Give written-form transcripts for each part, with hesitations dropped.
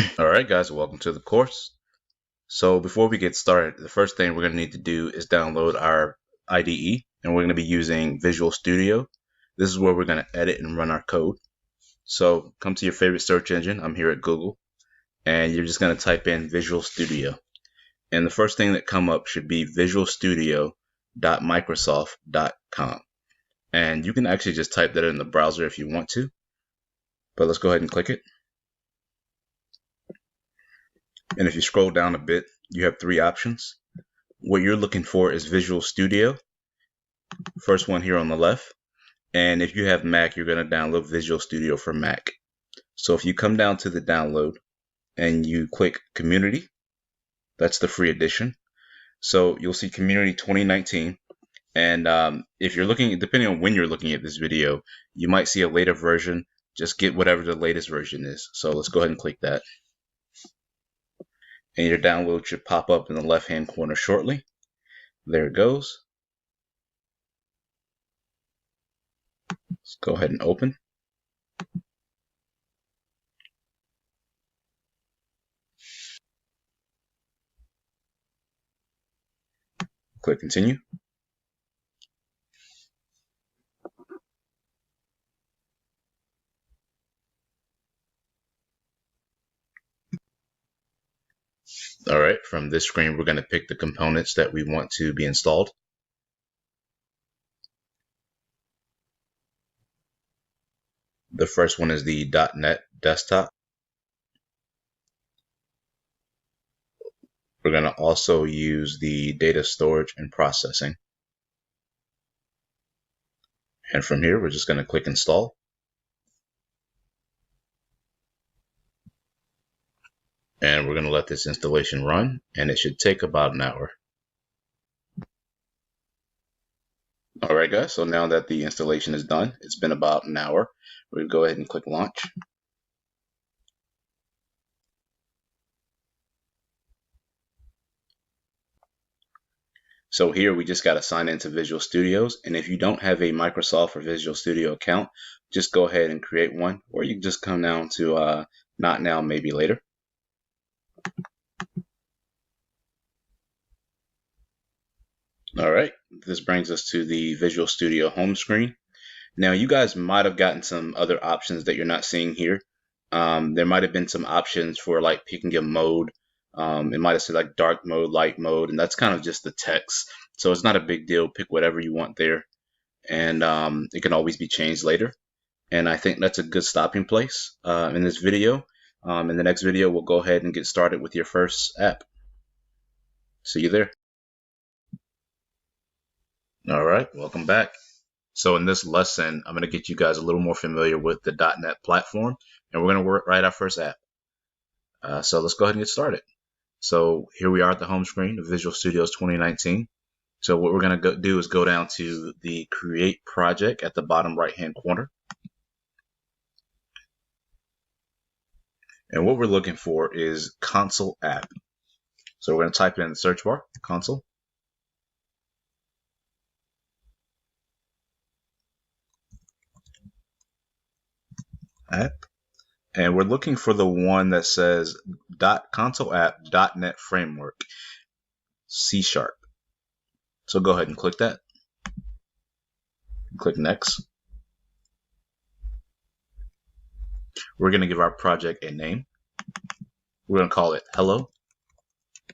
Alright guys, welcome to the course. So before we get started, the first thing we're going to need to do is download our IDE, and we're going to be using Visual Studio. This is where we're going to edit and run our code. So come to your favorite search engine. I'm here at Google, and you're just going to type in Visual Studio. And the first thing that come up should be visualstudio.microsoft.com. And you can actually just type that in the browser if you want to, but let's go ahead and click it. And if you scroll down a bit, you have three options. What you're looking for is Visual Studio, first one here on the left. And if you have Mac, you're going to download Visual Studio for Mac. So if you come down to the download and you click Community, that's the free edition. So you'll see Community 2019. And if you're looking, depending on when you're looking at this video, you might see a later version. Just get whatever the latest version is. So let's go ahead and click that. And your download should pop up in the left-hand corner shortly. There it goes. Let's go ahead and open. Click Continue. All right, from this screen, we're going to pick the components that we want to be installed. The first one is the .NET desktop. We're going to also use the data storage and processing. And from here, we're just going to click Install. And we're going to let this installation run, and it should take about an hour. All right, guys, so now that the installation is done, it's been about an hour. We're going to go ahead and click Launch. So here we just got to sign into Visual Studios, and if you don't have a Microsoft or Visual Studio account, just go ahead and create one, or you can just come down to Not Now, Maybe Later. All right, this brings us to the Visual Studio home screen. Now, you guys might have gotten some other options that you're not seeing here. There might have been some options for like picking a mode. It might have said like dark mode, light mode, and that's kind of just the text. So it's not a big deal. Pick whatever you want there, and it can always be changed later. And I think that's a good stopping place in this video. In the next video, we'll go ahead and get started with your first app. See you there. All right, welcome back. So in this lesson, I'm going to get you guys a little more familiar with the .NET platform, and we're going to write our first app. So let's go ahead and get started. So here we are at the home screen of Visual Studio 2019. So what we're going to do is go down to the Create Project at the bottom right-hand corner. And what we're looking for is Console App. So we're going to type in the search bar, Console. App. And we're looking for the one that says console app .NET framework C#. So go ahead and click that. Click next. We're going to give our project a name. We're going to call it Hello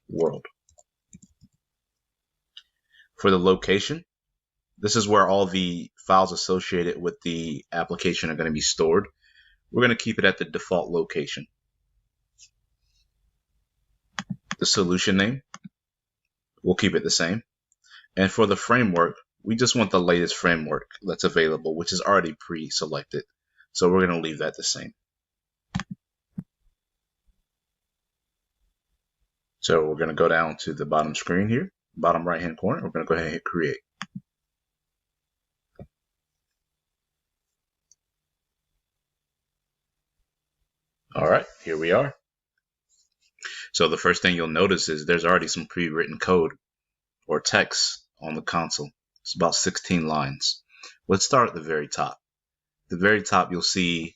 World. For the location, this is where all the files associated with the application are going to be stored. We're going to keep it at the default location. The solution name, we'll keep it the same. And for the framework, we just want the latest framework that's available, which is already pre-selected. So we're going to leave that the same. So we're going to go down to the bottom screen here, bottom right-hand corner. We're going to go ahead and hit Create. All right, here we are. So the first thing you'll notice is there's already some pre-written code or text on the console. It's about 16 lines. Let's start at the very top. At the very top, you'll see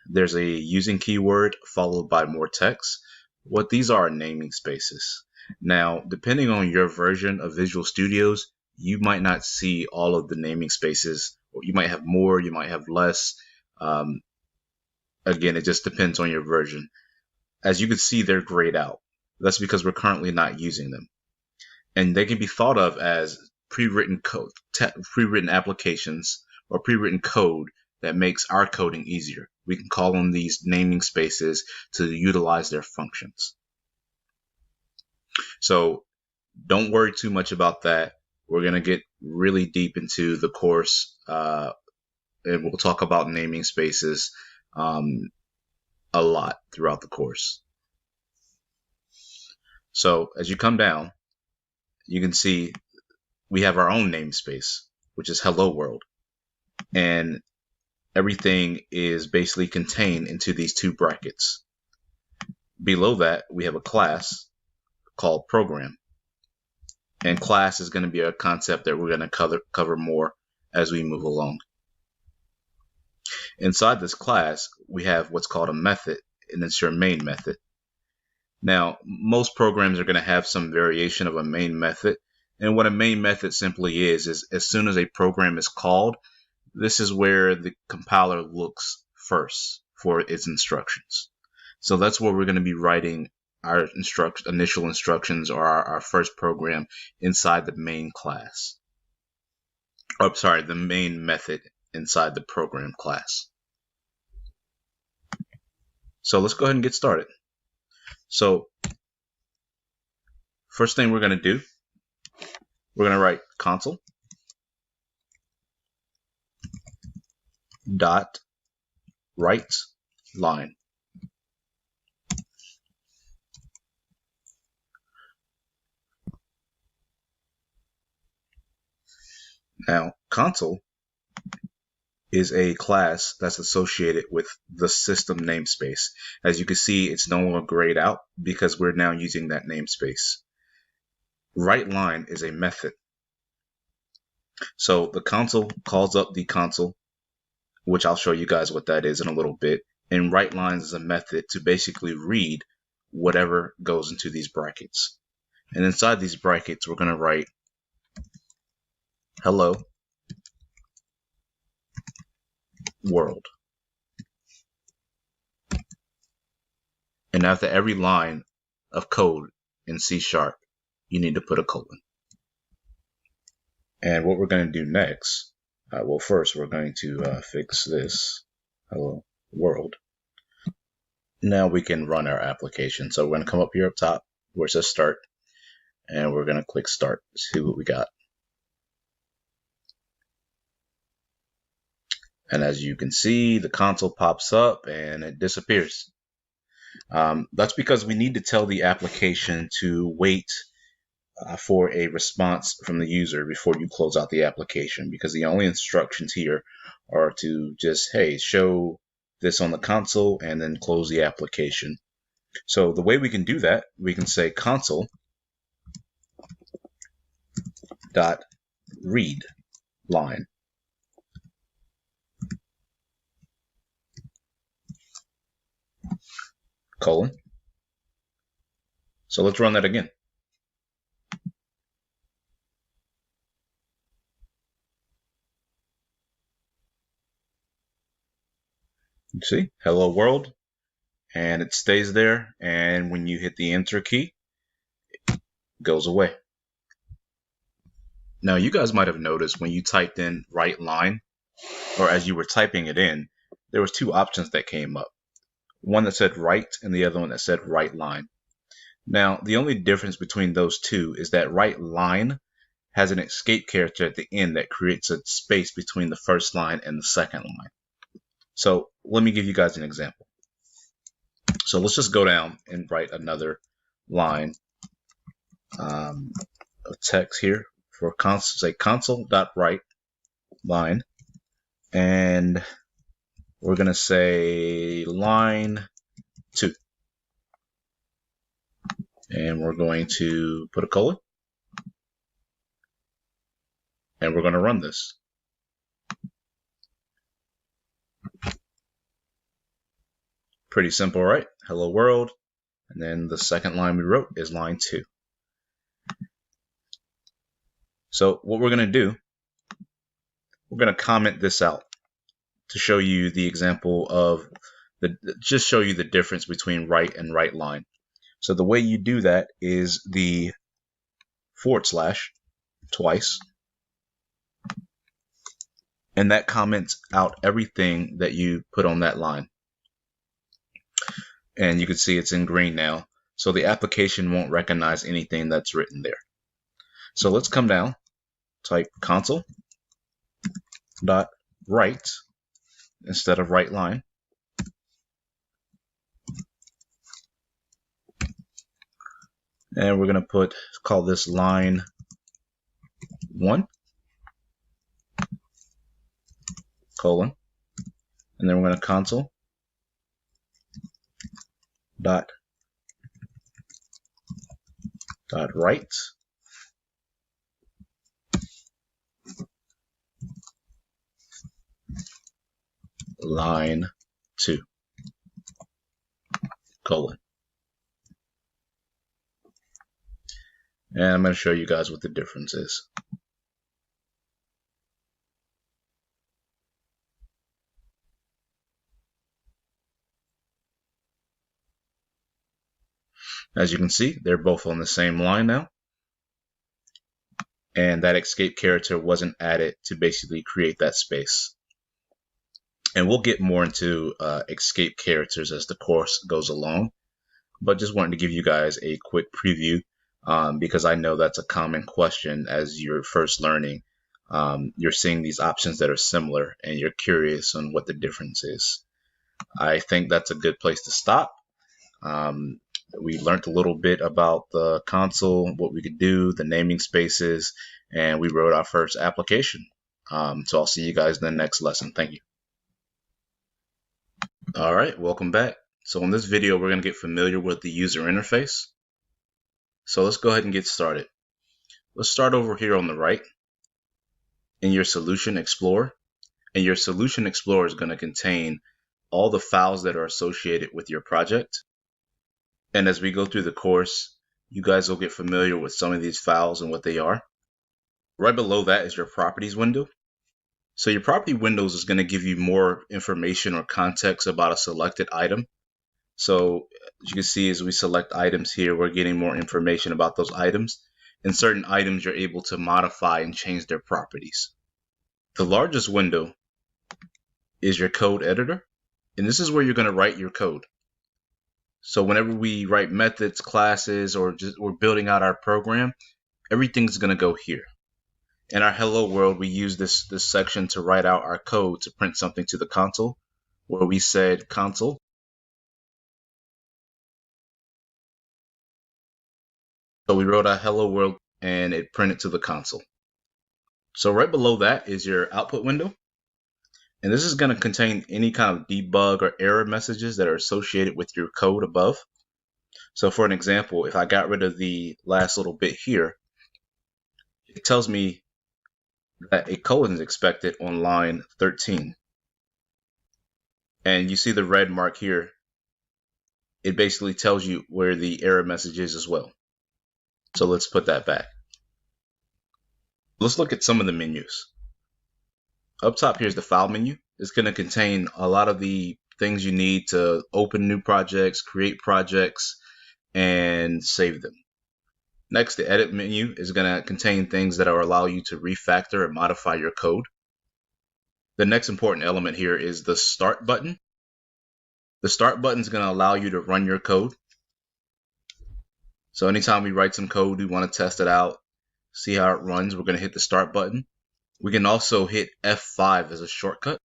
There's a using keyword followed by more text. What these are naming spaces. Now, depending on your version of Visual Studios, you might not see all of the naming spaces, or you might have more, you might have less. Um, Again, it just depends on your version. As you can see, they're grayed out. That's because we're currently not using them. And they can be thought of as pre-written code, pre-written applications, or pre-written code that makes our coding easier. We can call on these naming spaces to utilize their functions. So don't worry too much about that. We're going to get really deep into the course, and we'll talk about naming spaces a lot throughout the course. So as you come down, you can see we have our own namespace, which is Hello World. And everything is basically contained into these two brackets. Below that, we have a class called Program. And class is going to be a concept that we're going to cover more as we move along. Inside this class, we have what's called a method, and it's your main method. Now, most programs are going to have some variation of a main method. And what a main method simply is as soon as a program is called, this is where the compiler looks first for its instructions. So that's where we're going to be writing our initial instructions, or our first program inside the main class. Oh, sorry, the main method inside the program class. So let's go ahead and get started. So first thing we're going to do, we're going to write console dot write line. Now, console is a class that's associated with the system namespace. As you can see, it's no longer grayed out because we're now using that namespace. Write line is a method. So the console calls up the console, which I'll show you guys what that is in a little bit. And write lines is a method to basically read whatever goes into these brackets. And inside these brackets, we're going to write hello world. And after every line of code in C#, you need to put a colon. And what we're going to do next, well, first we're going to fix this hello world. Now we can run our application. So we're going to come up here up top where it says start, and we're going to click start to see what we got. And as you can see, the console pops up and it disappears. That's because we need to tell the application to wait for a response from the user before you close out the application, because the only instructions here are to just, hey, show this on the console and then close the application. So the way we can do that, we can say console dot read line. Colon. So let's run that again. You see, hello world, and it stays there. And when you hit the enter key, it goes away. Now, you guys might have noticed when you typed in write line, or as you were typing it in, there was two options that came up. One that said write and the other one that said write line. Now, the only difference between those two is that write line has an escape character at the end that creates a space between the first line and the second line. So let me give you guys an example. So let's just go down and write another line of text here for console, say console.write line, and we're going to say line 2. And we're going to put a colon, and we're going to run this. Pretty simple, right? Hello world. And then the second line we wrote is line 2. So what we're going to do, we're going to comment this out to show you the example of just show you the difference between right and right line. So the way you do that is the / twice, and that comments out everything that you put on that line. And you can see it's in green now, so the application won't recognize anything that's written there. So let's come down, type console.write instead of right line. And we're going to call this line 1, colon, and then we're going to console dot write line 2, colon. And I'm going to show you guys what the difference is. As you can see, they're both on the same line now. And that escape character wasn't added to basically create that space. And we'll get more into escape characters as the course goes along. But just wanted to give you guys a quick preview because I know that's a common question as you're first learning. You're seeing these options that are similar and you're curious on what the difference is. I think that's a good place to stop. We learned a little bit about the console, what we could do, the naming spaces, and we wrote our first application. So I'll see you guys in the next lesson. Thank you. All right, welcome back. So in this video, we're going to get familiar with the user interface. So let's go ahead and get started. Let's start over here on the right in your Solution Explorer. And your Solution Explorer is going to contain all the files that are associated with your project. And as we go through the course, you guys will get familiar with some of these files and what they are. Right below that is your Properties window. So your Property windows is going to give you more information or context about a selected item. So as you can see, as we select items here, we're getting more information about those items. And certain items you're able to modify and change their properties. The largest window is your code editor. And this is where you're going to write your code. So whenever we write methods, classes, or we're building out our program, everything's going to go here. In our hello world, we use this section to write out our code to print something to the console, where we said console. So we wrote our hello world and it printed to the console. So right below that is your output window. And this is going to contain any kind of debug or error messages that are associated with your code above. So for an example, if I got rid of the last little bit here, it tells me that a colon is expected on line 13. And you see the red mark here. It basically tells you where the error message is as well. So let's put that back. Let's look at some of the menus. Up top here is the file menu. It's going to contain a lot of the things you need to open new projects, create projects, and save them. Next, the edit menu is going to contain things that will allow you to refactor and modify your code. The next important element here is the start button. The start button is going to allow you to run your code. So anytime we write some code, we want to test it out, see how it runs, we're going to hit the start button. We can also hit F5 as a shortcut.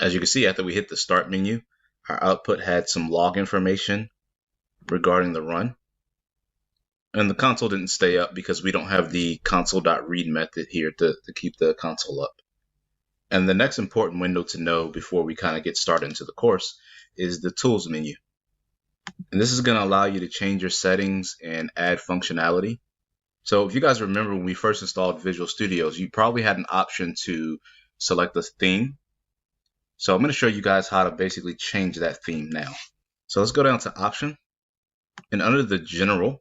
As you can see, after we hit the start menu, our output had some log information regarding the run. And the console didn't stay up because we don't have the console.read method here to keep the console up. And the next important window to know before we kind of get started into the course is the tools menu. And this is going to allow you to change your settings and add functionality. So if you guys remember when we first installed Visual Studios, you probably had an option to select a theme. So I'm going to show you guys how to basically change that theme now. So let's go down to option, and under the general,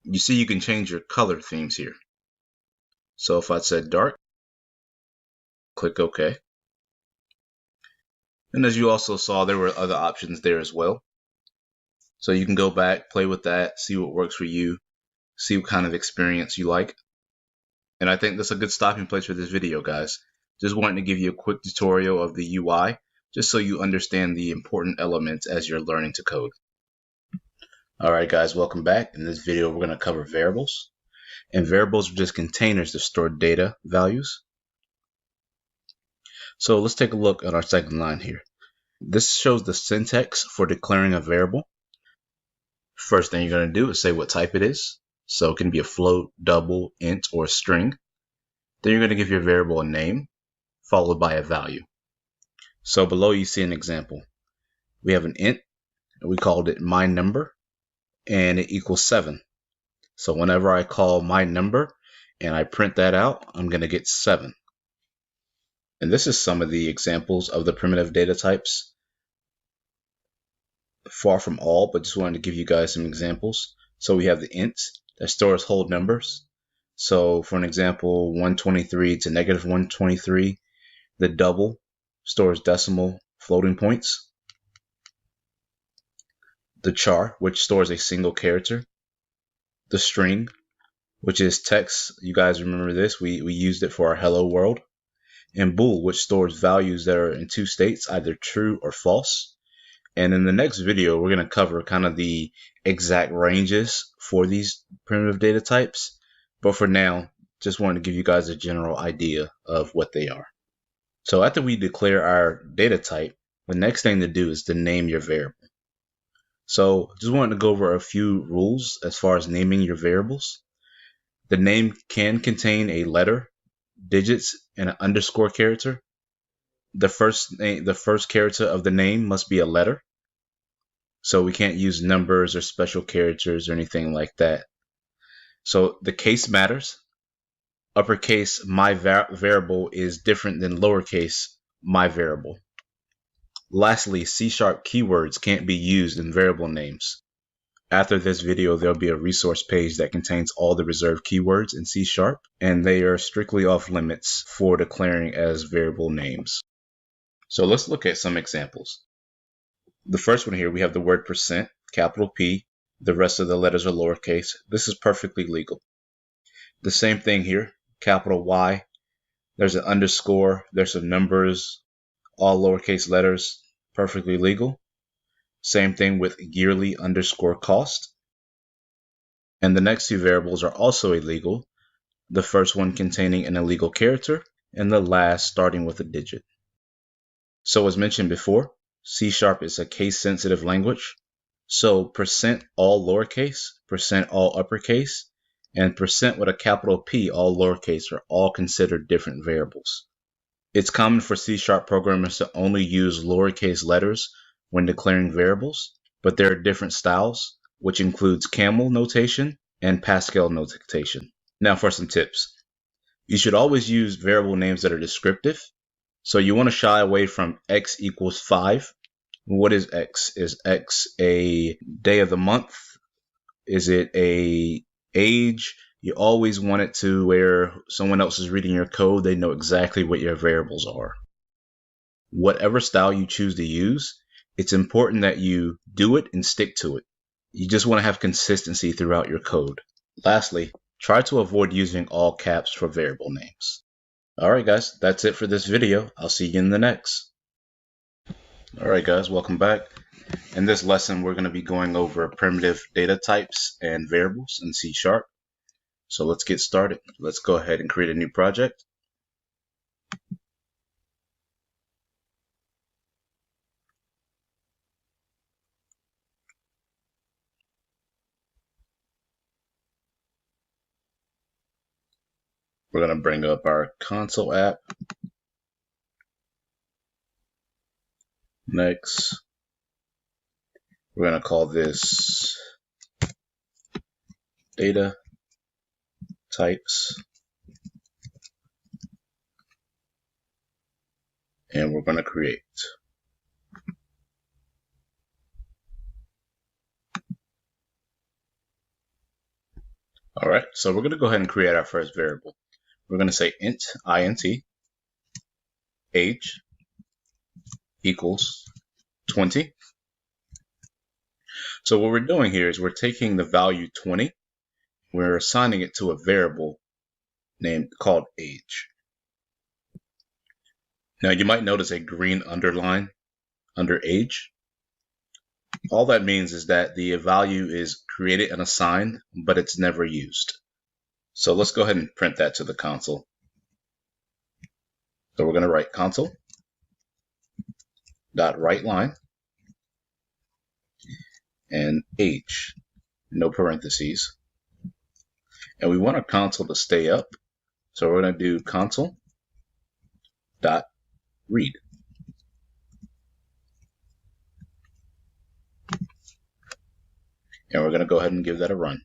you see you can change your color themes here. So if I said dark, click OK. And as you also saw, there were other options there as well. So you can go back, play with that, see what works for you, see what kind of experience you like. And I think that's a good stopping place for this video, guys. Just wanting to give you a quick tutorial of the UI, just so you understand the important elements as you're learning to code. Alright guys, welcome back. In this video, we're going to cover variables. And variables are just containers to store data values. So let's take a look at our second line here. This shows the syntax for declaring a variable. First thing you're going to do is say what type it is. So it can be a float, double, int, or a string. Then you're going to give your variable a name, followed by a value. So below you see an example. We have an int, and we called it my number, and it equals 7. So whenever I call my number and I print that out, I'm going to get 7. And this is some of the examples of the primitive data types. Far from all, but just wanted to give you guys some examples. So we have the int that stores whole numbers. So for an example, 123 to negative 123, the double stores decimal floating points. The char, which stores a single character. The string, which is text. You guys remember this, we used it for our hello world. And bool, which stores values that are in two states, either true or false. And in the next video, we're going to cover kind of the exact ranges for these primitive data types. But for now, just wanted to give you guys a general idea of what they are. So after we declare our data type, the next thing to do is to name your variable. So just wanted to go over a few rules as far as naming your variables. The name can contain a letter, digits, and an underscore character. The first character of the name must be a letter. So we can't use numbers or special characters or anything like that. So the case matters. Uppercase my variable is different than lowercase my variable. Lastly, C# keywords can't be used in variable names. After this video, there'll be a resource page that contains all the reserved keywords in C#, and they are strictly off limits for declaring as variable names. So let's look at some examples. The first one here, we have the word %, capital P. The rest of the letters are lowercase. This is perfectly legal. The same thing here, capital Y. There's an underscore. There's some numbers, all lowercase letters, perfectly legal. Same thing with yearly underscore cost. And the next two variables are also illegal. The first one containing an illegal character, and the last starting with a digit. So as mentioned before, C# is a case-sensitive language. So % all lowercase, % all uppercase, and % with a capital P all lowercase are all considered different variables. It's common for C# programmers to only use lowercase letters when declaring variables, but there are different styles, which includes camel notation and Pascal notation. Now for some tips. You should always use variable names that are descriptive. So you want to shy away from x equals 5. What is x? Is x a day of the month? Is it a age? You always want it to where someone else is reading your code, they know exactly what your variables are. Whatever style you choose to use, it's important that you do it and stick to it. You just want to have consistency throughout your code. Lastly, try to avoid using all caps for variable names. Alright guys, that's it for this video. I'll see you in the next. Alright guys, welcome back. In this lesson, we're going to be going over primitive data types and variables in C#. So let's get started. Let's go ahead and create a new project. We're going to bring up our console app. Next, we're going to call this data types. and we're going to create. All right, so we're going to go ahead and create our first variable. We're going to say int age equals 20. So what we're doing here is we're taking the value 20, we're assigning it to a variable named called age. Now you might notice a green underline under age. All that means is that the value is created and assigned, but it's never used. So let's go ahead and print that to the console. So we're going to write console.writeLine and age, no parentheses. And we want our console to stay up. So we're going to do console.read. And we're going to go ahead and give that a run.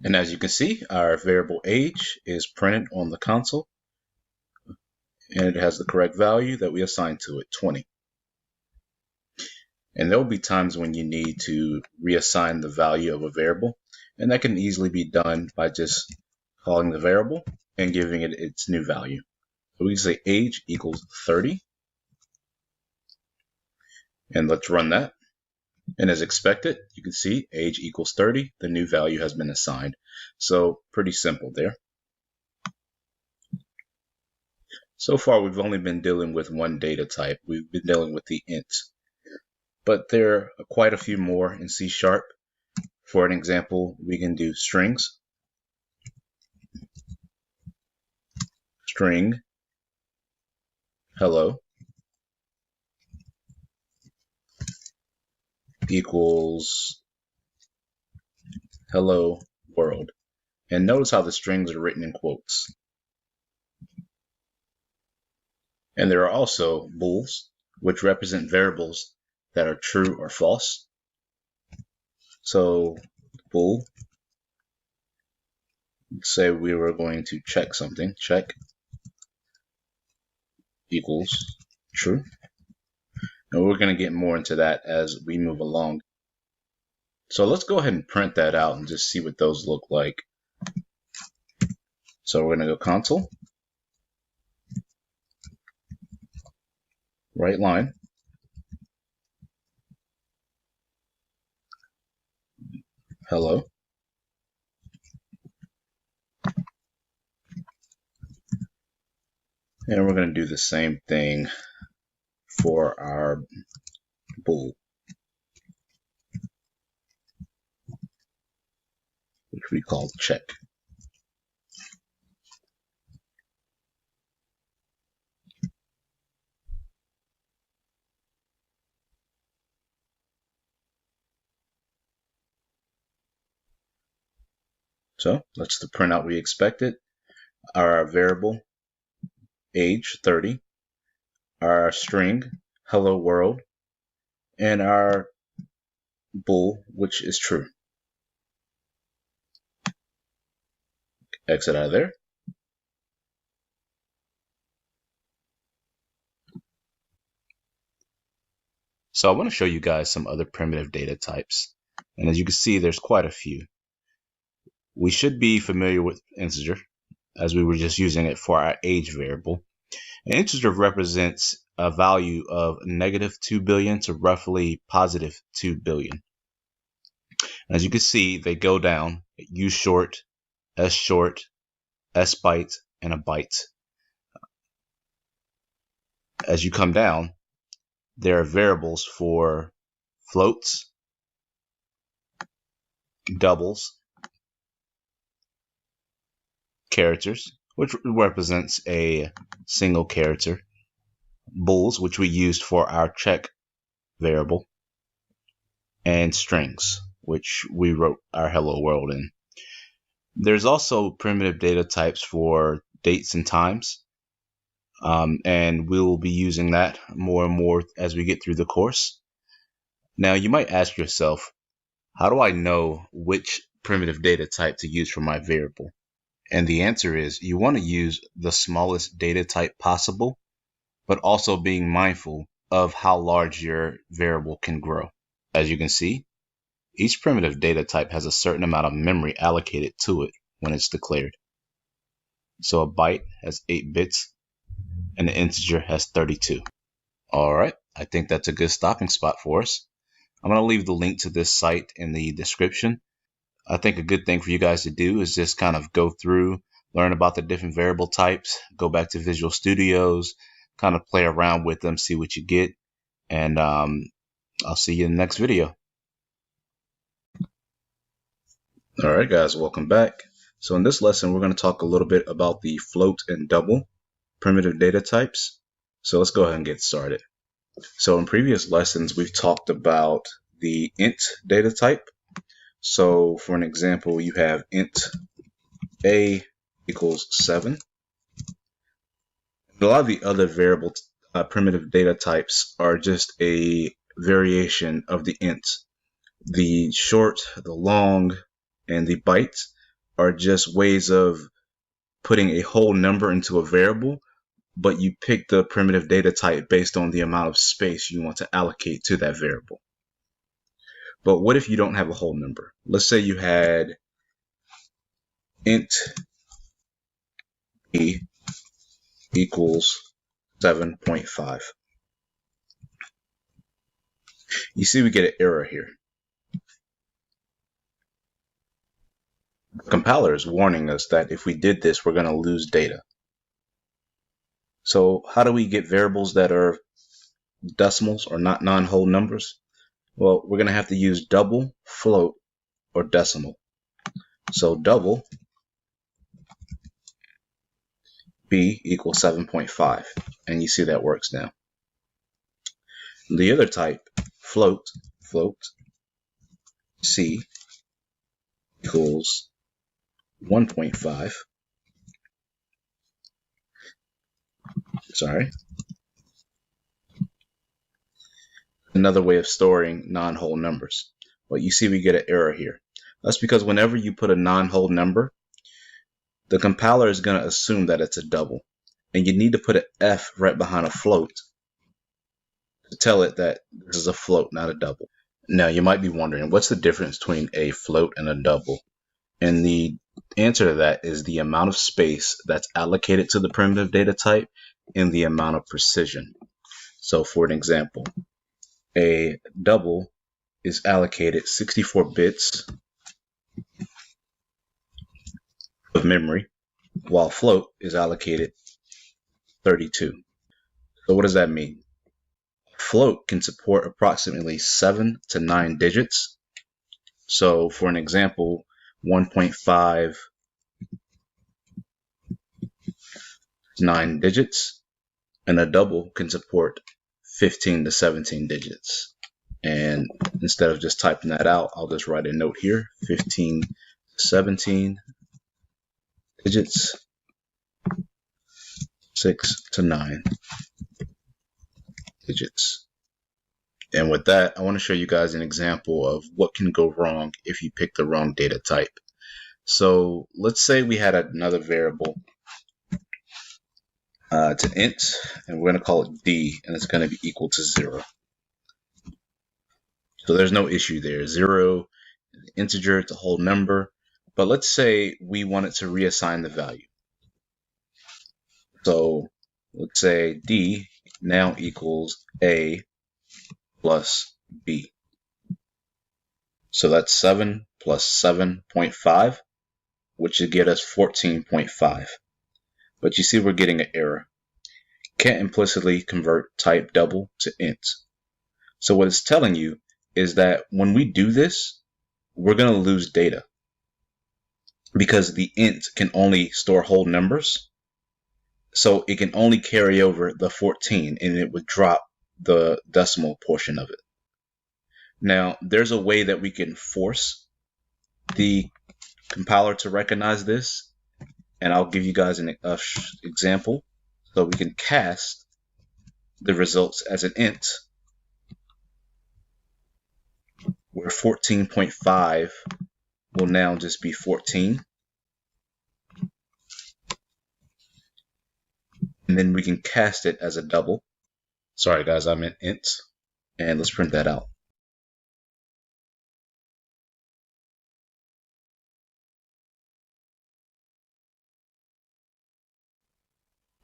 And as you can see, our variable age is printed on the console, and it has the correct value that we assigned to it, 20. And there will be times when you need to reassign the value of a variable, and that can easily be done by just calling the variable and giving it its new value. So we can say age equals 30, and let's run that. And as expected, you can see age equals 30. The new value has been assigned. So pretty simple there. So far, we've only been dealing with one data type. We've been dealing with the int. But there are quite a few more in C#. For an example, we can do strings. String hello equals hello world. And notice how the strings are written in quotes. And there are also bools, which represent variables that are true or false. So bool, say we were going to check something, check equals true. And we're going to get more into that as we move along. So let's go ahead and print that out and just see what those look like. So we're going to go console, WriteLine, hello, and we're going to do the same thing for our bool, which we call check. So that's the printout we expected. Our variable age 30, our string hello world, and our bool, which is true. Exit out of there. So I want to show you guys some other primitive data types. And as you can see, there's quite a few. We should be familiar with integer, as we were just using it for our age variable. An integer represents a value of -2 billion to roughly +2 billion. As you can see, they go down U short, S byte, and a byte. As you come down, there are variables for floats, doubles, characters, which represents a single character, bools, which we used for our check variable, and strings, which we wrote our hello world in. There's also primitive data types for dates and times, and we will be using that more and more as we get through the course. Now, you might ask yourself, how do I know which primitive data type to use for my variable? And the answer is you want to use the smallest data type possible, but also being mindful of how large your variable can grow. As you can see, each primitive data type has a certain amount of memory allocated to it when it's declared. So a byte has 8 bits and an integer has 32. All right, I think that's a good stopping spot for us. I'm going to leave the link to this site in the description. I think a good thing for you guys to do is just kind of go through, learn about the different variable types, go back to Visual Studios, kind of play around with them, see what you get. And I'll see you in the next video. All right, guys, welcome back. So in this lesson, we're going to talk a little bit about the float and double primitive data types. So let's go ahead and get started. So in previous lessons, we've talked about the int data type. So for an example, you have int a equals 7. A lot of the other variable primitive data types are just a variation of the int. The short, the long, and the bytes are just ways of putting a whole number into a variable, but you pick the primitive data type based on the amount of space you want to allocate to that variable. But what if you don't have a whole number? Let's say you had int b equals 7.5. You see we get an error here. The compiler is warning us that if we did this, we're going to lose data. So how do we get variables that are decimals or not non-whole numbers? Well, we're going to have to use double, float, or decimal. So double b equals 7.5, and you see that works now. The other type, float c equals 1.5. Sorry. Another way of storing non-whole numbers. But you see we get an error here. That's because whenever you put a non-whole number, the compiler is going to assume that it's a double. And you need to put an F right behind a float to tell it that this is a float, not a double. Now you might be wondering, what's the difference between a float and a double? And the answer to that is the amount of space that's allocated to the primitive data type and the amount of precision. So for an example, a double is allocated 64 bits of memory, while float is allocated 32. So what does that mean? Float can support approximately 7 to 9 digits. So for an example, 1.5 is 9 digits, and a double can support 15 to 17 digits. And instead of just typing that out, I'll just write a note here, 15 to 17 digits, 6 to 9 digits. And with that, I want to show you guys an example of what can go wrong if you pick the wrong data type. So let's say we had another variable to int, and we're going to call it d, and it's going to be equal to 0. So there's no issue there. 0, integer, it's a whole number. But let's say we wanted to reassign the value. So let's say d now equals a plus b. So that's 7 plus 7.5, which should get us 14.5. But you see we're getting an error. Can't implicitly convert type double to int. So what it's telling you is that when we do this, we're going to lose data because the int can only store whole numbers. So it can only carry over the 14 and it would drop the decimal portion of it. Now, there's a way that we can force the compiler to recognize this, and I'll give you guys an example. So we can cast the results as an int, where 14.5 will now just be 14. and then we can cast it as a double. Sorry guys, I meant int. And let's print that out.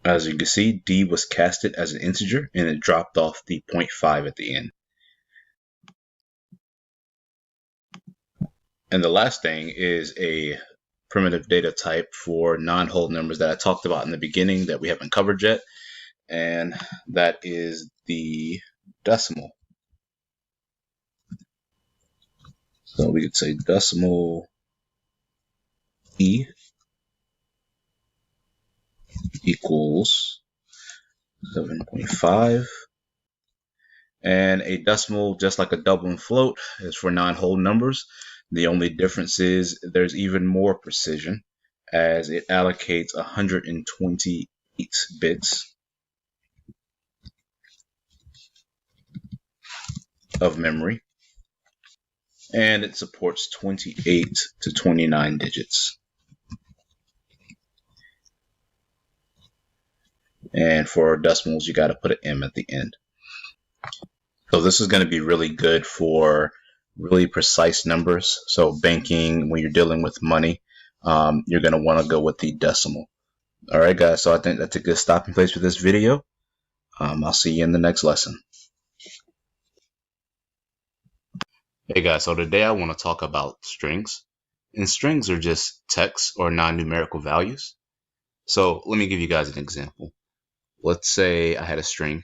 As you can see, D was casted as an integer and it dropped off the 0.5 at the end. And the last thing is a primitive data type for non-whole numbers that I talked about in the beginning that we haven't covered yet. And that is the decimal. So we could say decimal E equals 7.5. And a decimal, just like a double and float, is for non-whole numbers. The only difference is there's even more precision as it allocates 128 bits of memory, and it supports 28 to 29 digits. And for decimals, you got to put an M at the end. So this is going to be really good for really precise numbers. So banking, when you're dealing with money, you're going to want to go with the decimal. All right, guys. So I think that's a good stopping place for this video. I'll see you in the next lesson. Hey guys, so today I want to talk about strings. And strings are just text or non-numerical values. So let me give you guys an example. Let's say I had a string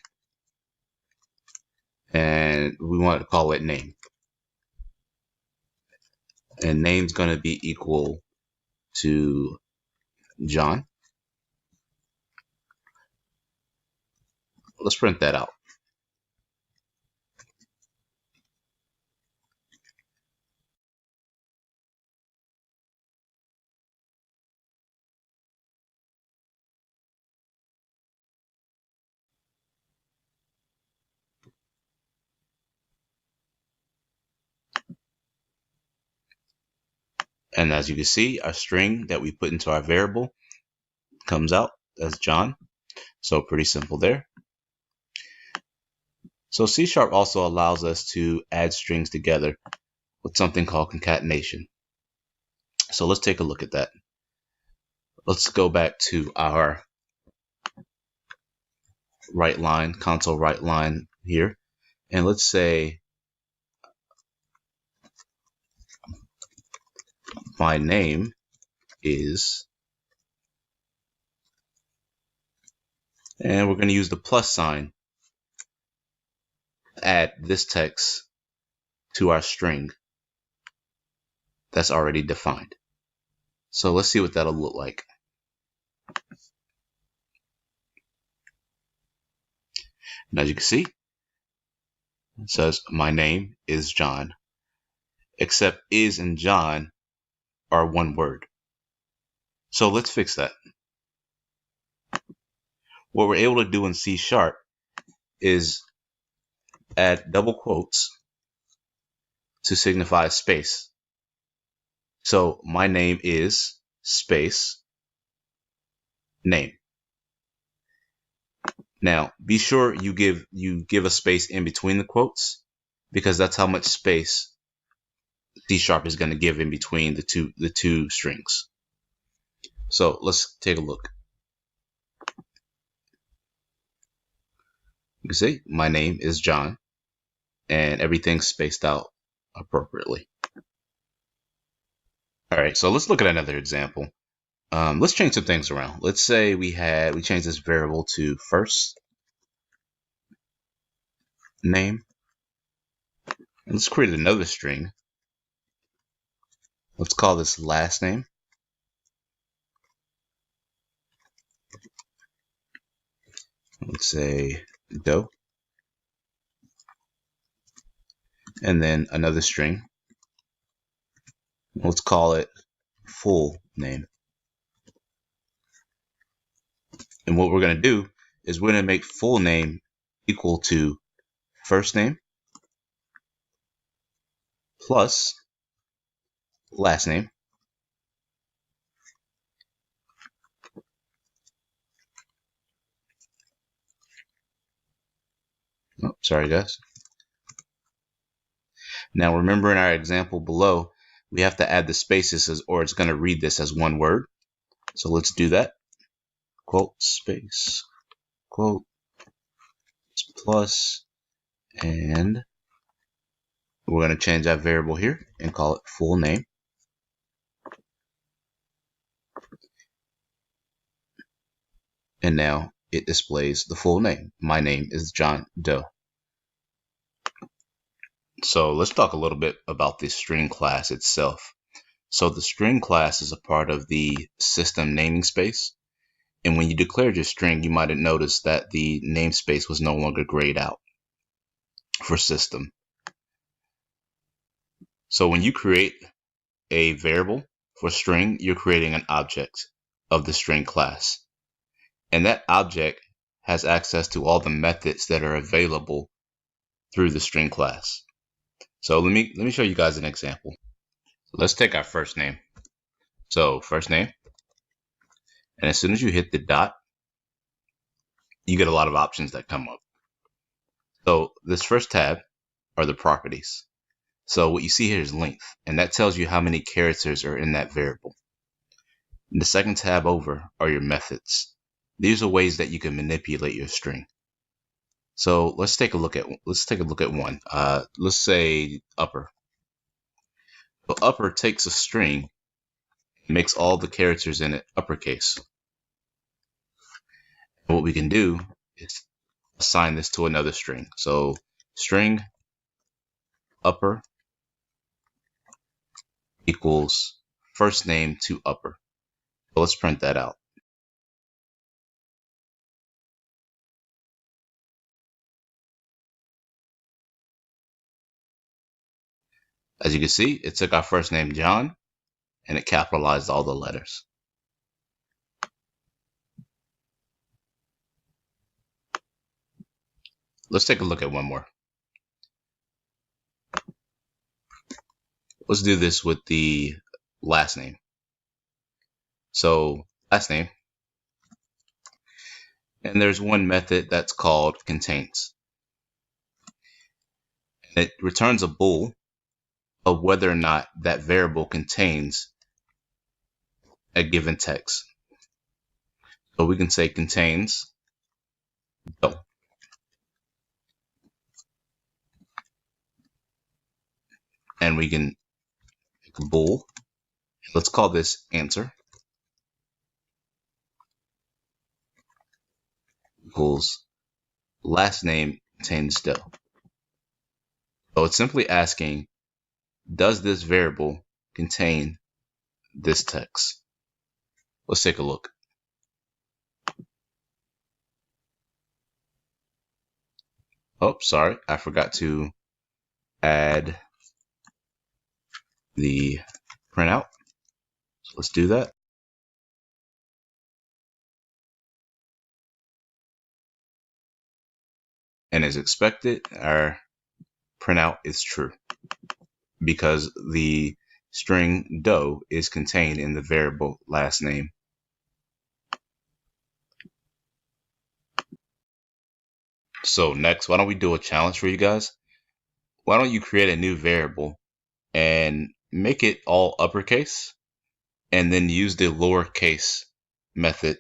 and we want to call it name. And name's going to be equal to John. Let's print that out. And as you can see, our string that we put into our variable comes out as John. So pretty simple there. So C# also allows us to add strings together with something called concatenation. So let's take a look at that. Let's go back to our write line, console write line here. And let's say my name is, and we're going to use the plus sign to add this text to our string that's already defined. So let's see what that'll look like. And as you can see, it says my name is John, except is and John are one word. So let's fix that. What we're able to do in C# is add double quotes to signify space. So my name is space name. Now be sure you give a space in between the quotes, because that's how much space C# is going to give in between the two strings. So let's take a look. You can see my name is John, and everything's spaced out appropriately. All right, so let's look at another example. Let's change some things around. Let's say we change this variable to first name. And let's create another string. Let's call this last name. Let's say Doe. And then another string. Let's call it full name. And what we're going to do is we're going to make full name equal to first name plus last name Sorry, guys. Now, remember in our example below, we have to add the spaces or it's going to read this as one word. So let's do that. Quote, space, quote, plus, and we're going to change that variable here and call it full name. And now it displays the full name. My name is John Doe. So let's talk a little bit about the string class itself. So the string class is a part of the system naming space. And when you declared your string, you might have noticed that the namespace was no longer grayed out for system. So when you create a variable for string, you're creating an object of the string class. And that object has access to all the methods that are available through the string class. So let me show you guys an example. Let's take our first name. So first name, and as soon as you hit the dot, you get a lot of options that come up. So this first tab are the properties. So what you see here is length, and that tells you how many characters are in that variable. And the second tab over are your methods. These are ways that you can manipulate your string. So let's take a look at one. Let's say upper. So upper takes a string and makes all the characters in it uppercase. And what we can do is assign this to another string. So string upper equals first name to upper. So let's print that out. As you can see, it took our first name John and it capitalized all the letters. Let's take a look at one more. Let's do this with the last name. So last name, and there's one method that's called contains. And it returns a bool of whether or not that variable contains a given text. So we can say contains Doe. And we can make a bool. Let's call this answer equals last name contains Doe. So it's simply asking, does this variable contain this text? Let's take a look. Oh, sorry, I forgot to add the printout. So let's do that. And as expected, our printout is true because the string Doe is contained in the variable last name. So next, why don't we do a challenge for you guys? Why don't you create a new variable and make it all uppercase and then use the lowercase method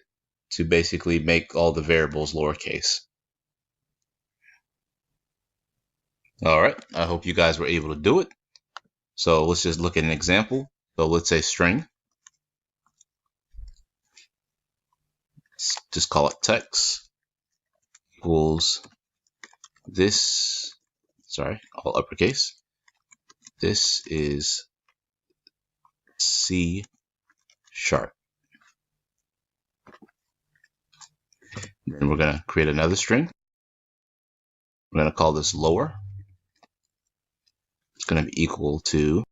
to basically make all the variables lowercase. All right, I hope you guys were able to do it. So let's just look at an example. So let's say string. Let's just call it text equals this, sorry, all uppercase. This is C#. Then we're going to create another string. We're going to call this lower. It's going to be equal to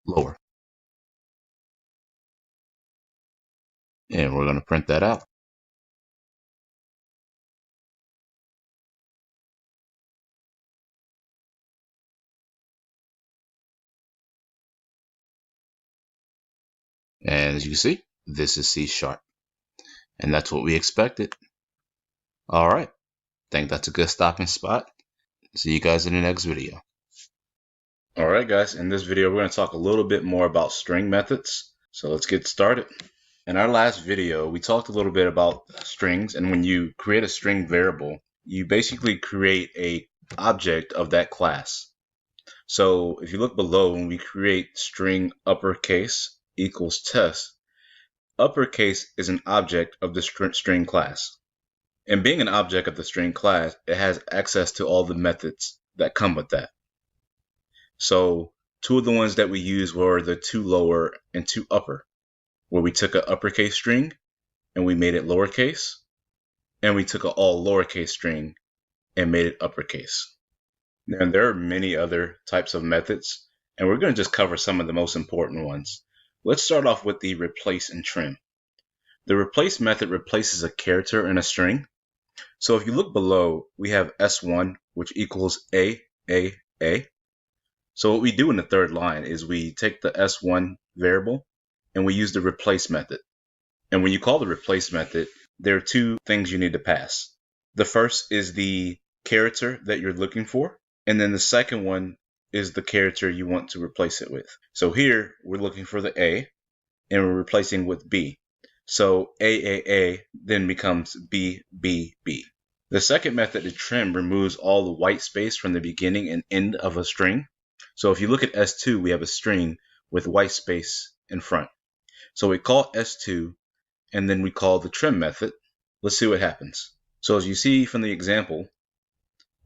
lower. And we're going to print that out. And as you can see, this is C#. And that's what we expected. All right. Think that's a good stopping spot. See you guys in the next video. All right, guys. In this video, we're going to talk a little bit more about string methods. So let's get started. In our last video, we talked a little bit about strings, and when you create a string variable, you basically create an object of that class. So if you look below, when we create string uppercase equals test, uppercase is an object of the string class. And being an object of the string class, it has access to all the methods that come with that. So two of the ones that we used were the to lower and to upper, where we took an uppercase string and we made it lowercase, and we took an all lowercase string and made it uppercase. And there are many other types of methods, and we're going to just cover some of the most important ones. Let's start off with the replace and trim. The replace method replaces a character in a string. So if you look below, we have S1, which equals A. So what we do in the third line is we take the S1 variable and we use the replace method. And when you call the replace method, there are two things you need to pass. The first is the character that you're looking for, and then the second one is the character you want to replace it with. So here we're looking for the A and we're replacing with B. So A then becomes B. The second method, the trim, removes all the white space from the beginning and end of a string. So if you look at S2, we have a string with white space in front. So we call S2 and then we call the trim method. Let's see what happens. So as you see from the example,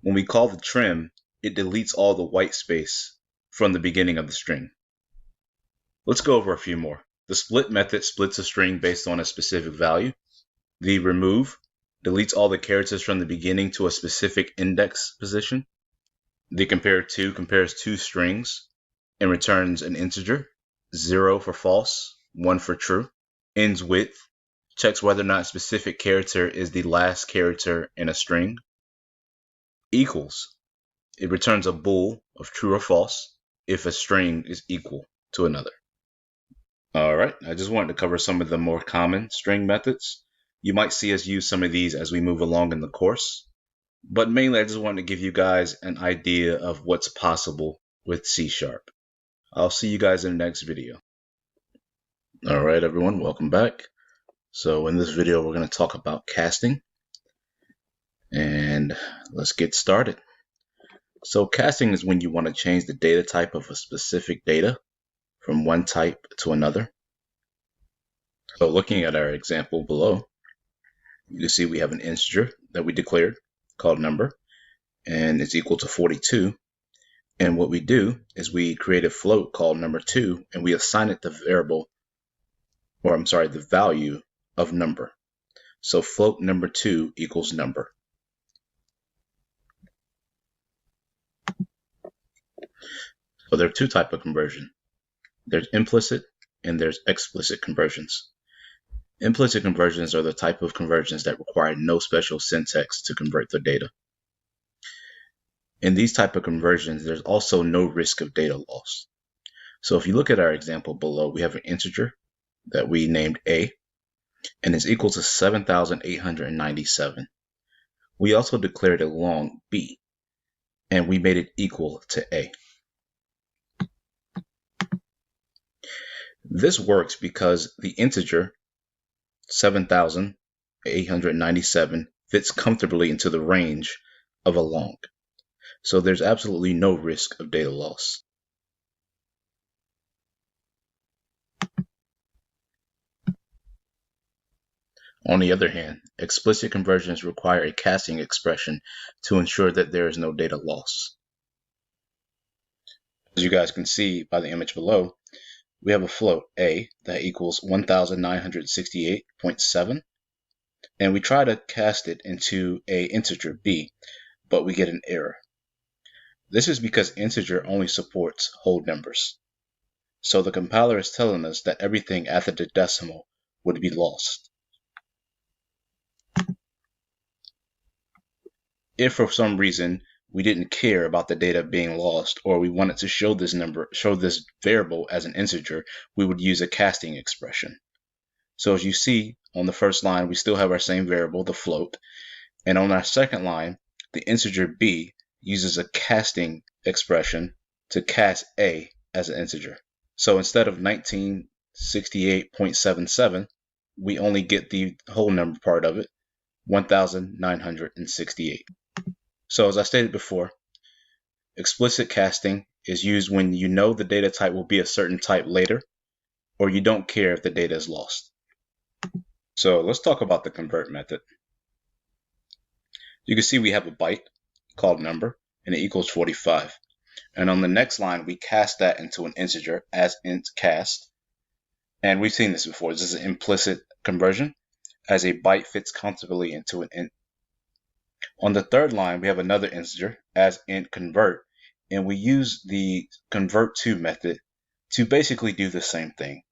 when we call the trim, it deletes all the white space from the beginning of the string. Let's go over a few more. The split method splits a string based on a specific value. The remove deletes all the characters from the beginning to a specific index position. The compare to compares two strings and returns an integer, 0 for false, 1 for true. Ends with checks whether or not a specific character is the last character in a string. Equals, it returns a bool of true or false if a string is equal to another. All right, I just wanted to cover some of the more common string methods. You might see us use some of these as we move along in the course, but mainly I just wanted to give you guys an idea of what's possible with C#. I'll see you guys in the next video. All right, everyone, welcome back. So in this video, we're going to talk about casting, and let's get started. So casting is when you want to change the data type of a specific data from one type to another. So looking at our example below, you can see we have an integer that we declared called number, and it's equal to 42. And what we do is we create a float called number2, and we assign it the the value of number. So float number2 equals number. So there are two types of conversion. There's implicit and there's explicit conversions. Implicit conversions are the type of conversions that require no special syntax to convert the data. In these type of conversions, there's also no risk of data loss. So if you look at our example below, we have an integer that we named A, and it's equal to 7,897. We also declared a long B, and we made it equal to A. This works because the integer 7,897 fits comfortably into the range of a long. So there's absolutely no risk of data loss. On the other hand, explicit conversions require a casting expression to ensure that there is no data loss. As you guys can see by the image below, we have a float A that equals 1968.7, and we try to cast it into an integer B, but we get an error. This is because integer only supports whole numbers. So the compiler is telling us that everything after the decimal would be lost. If for some reason we didn't care about the data being lost, or we wanted to show this variable as an integer, we would use a casting expression. So as you see On the first line, we still have our same variable, the float. And on our second line, the integer b uses a casting expression to cast a as an integer. So instead of 1968.77, we only get the whole number part of it, 1968. So as I stated before, explicit casting is used when you know the data type will be a certain type later, or you don't care if the data is lost. So let's talk about the convert method. You can see we have a byte called number, and it equals 45. And on the next line, we cast that into an integer as int cast. And we've seen this before. This is an implicit conversion, as a byte fits comfortably into an int. On the third line, we have another integer as int convert, and we use the convert to method to basically do the same thing.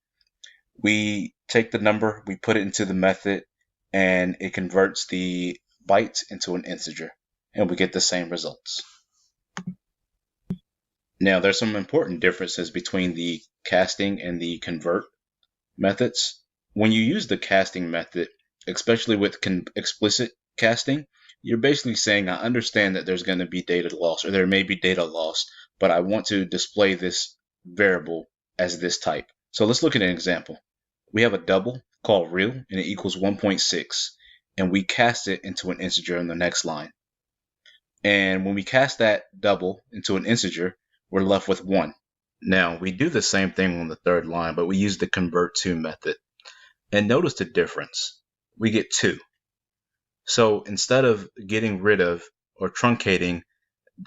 We take the number, we put it into the method, and it converts the bytes into an integer, and we get the same results. Now, there's some important differences between the casting and the convert methods. When you use the casting method, especially with explicit casting, you're basically saying, I understand that there's going to be data loss, or there may be data loss, but I want to display this variable as this type. So let's look at an example. We have a double called real, and it equals 1.6, and we cast it into an integer in the next line. And when we cast that double into an integer, we're left with 1. Now, we do the same thing on the third line, but we use the convert to method. And notice the difference. We get 2. So instead of getting rid of or truncating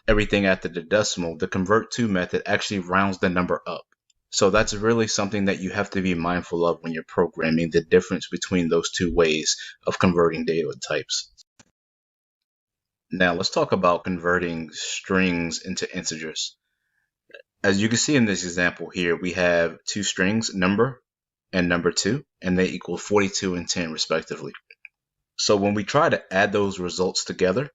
everything after the decimal, the convert to method actually rounds the number up. So that's really something that you have to be mindful of when you're programming, the difference between those two ways of converting data types. Now let's talk about converting strings into integers. As you can see in this example here, we have two strings, number and number 2, and they equal 42 and 10 respectively. So when we try to add those results together,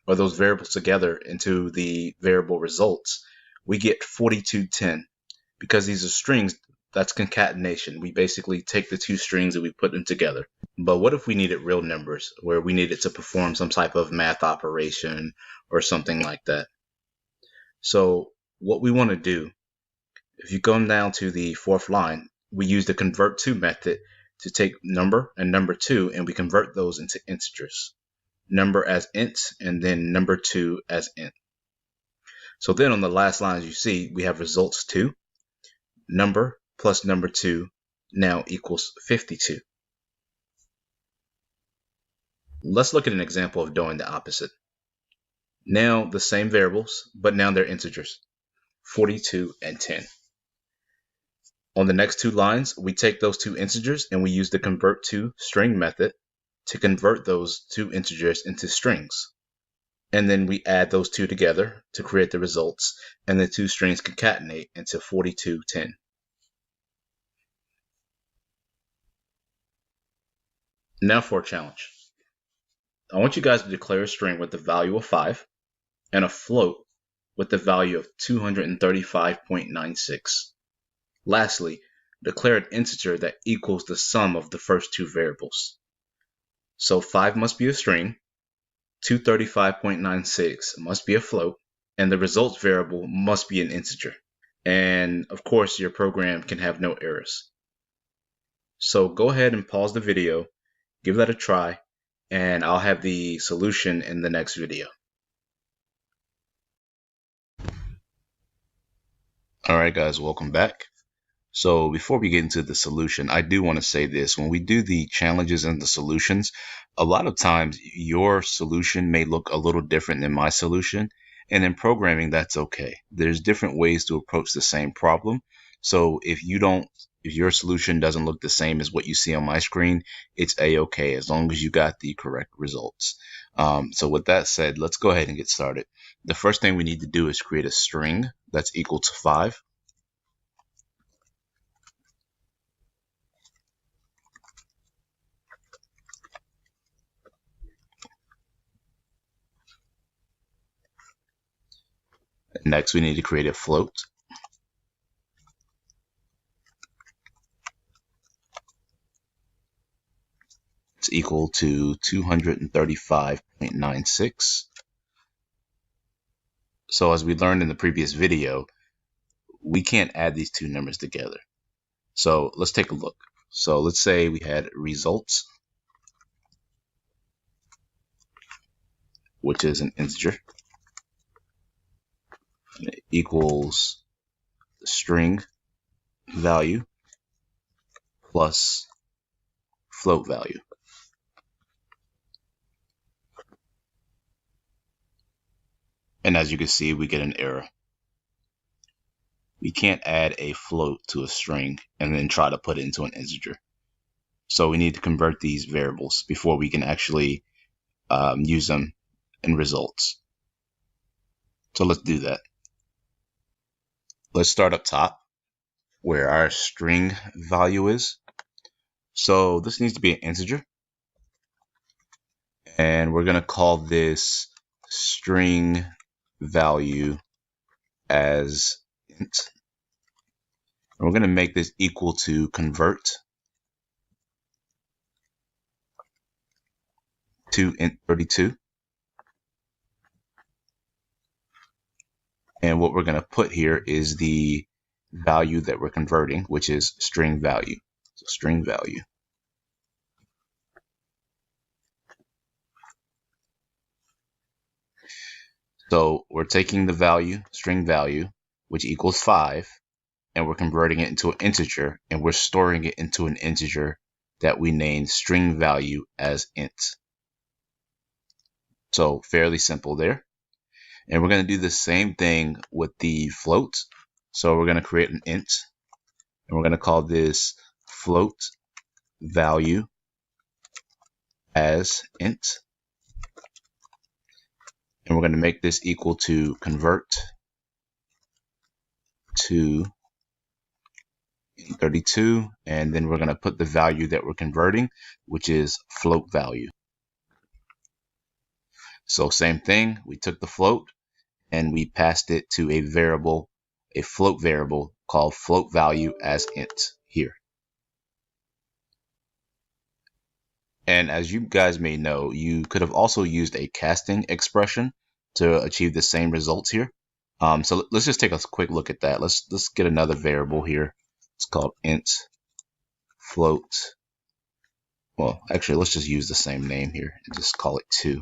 or those variables together into the variable results, we get 4210. Because these are strings, that's concatenation. We basically take the two strings and we put them together. But what if we needed real numbers, where we needed to perform some type of math operation or something like that? So what we want to do, if you come down to the fourth line, we use the convert to method to take number and number 2, and we convert those into integers. Number as int, and then number 2 as int. So then on the last line, as you see, we have results 2. Number plus number 2 now equals 52. Let's look at an example of doing the opposite. Now the same variables, but now they're integers, 42 and 10. On the next two lines, we take those two integers and we use the convert to string method to convert those two integers into strings. And then we add those two together to create the results, and the two strings concatenate into 4210. Now for a challenge. I want you guys to declare a string with the value of 5 and a float with the value of 235.96. Lastly, declare an integer that equals the sum of the first two variables. So 5 must be a string, 235.96 must be a float, and the results variable must be an integer. And of course, your program can have no errors. So go ahead and pause the video, give that a try, and I'll have the solution in the next video. Alright guys, welcome back. So before we get into the solution, I do want to say this. When we do the challenges and the solutions, a lot of times your solution may look a little different than my solution. And in programming, that's okay. There's different ways to approach the same problem. So if your solution doesn't look the same as what you see on my screen, it's a-okay as long as you got the correct results. So with that said, let's go ahead and get started. The first thing we need to do is create a string that's equal to 5. Next, we need to create a float. equal to 235.96. So as we learned in the previous video, we can't add these two numbers together. So let's take a look. So let's say we had results, which is an integer, and it equals the string value plus float value. And as you can see, we get an error. We can't add a float to a string and then try to put it into an integer. So we need to convert these variables before we can actually use them in results. So let's do that. Let's start up top where our string value is. So this needs to be an integer. And we're going to call this string value as int. And we're going to make this equal to convert to int32. And what we're going to put here is the value that we're converting, which is string value. So string value. So we're taking the value, string value, which equals 5, and we're converting it into an integer, and we're storing it into an integer that we named string value as int. So fairly simple there. And we're going to do the same thing with the float. So we're going to create an int, and we're going to call this float value as int. And we're going to make this equal to convert to int32, and then we're going to put the value that we're converting, which is float value. So same thing, we took the float and we passed it to a variable, a float variable called float value as int here. And as you guys may know, you could have also used a casting expression to achieve the same results here. So let's just take a quick look at that. Let's get another variable here. It's called int float. Well, actually, let's just use the same name here and just call it 2.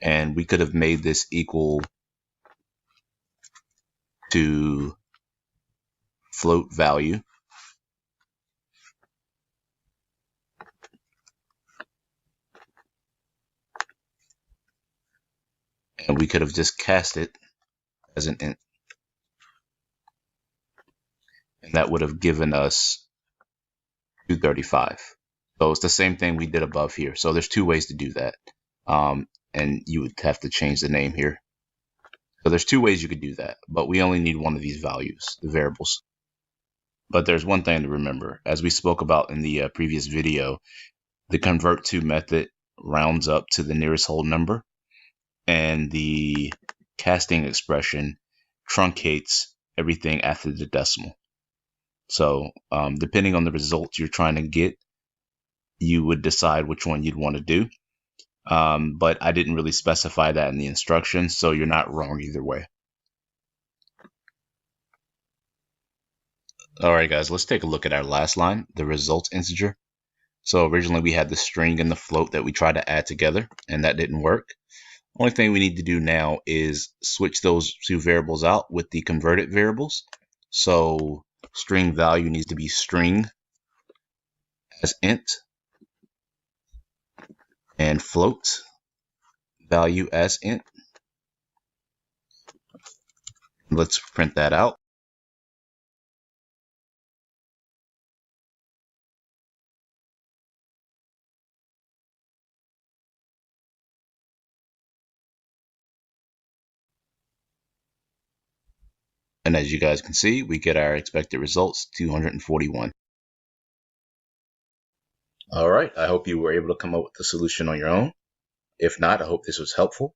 And we could have made this equal to float value. And we could have just cast it as an int. And that would have given us 235. So it's the same thing we did above here. So there's two ways to do that. And you would have to change the name here. So there's two ways you could do that, but we only need one of these values, the variables. But there's one thing to remember. As we spoke about in the previous video, the convert to method rounds up to the nearest whole number, and the casting expression truncates everything after the decimal. So depending on the results you're trying to get, you would decide which one you'd want to do. But I didn't really specify that in the instructions, so you're not wrong either way. All right, guys, let's take a look at our last line, the results integer. So originally we had the string and the float that we tried to add together, and that didn't work. Only thing we need to do now is switch those two variables out with the converted variables. So string value needs to be string as int, and float value as int. Let's print that out. And as you guys can see, we get our expected results, 241. All right, I hope you were able to come up with the solution on your own. If not, I hope this was helpful.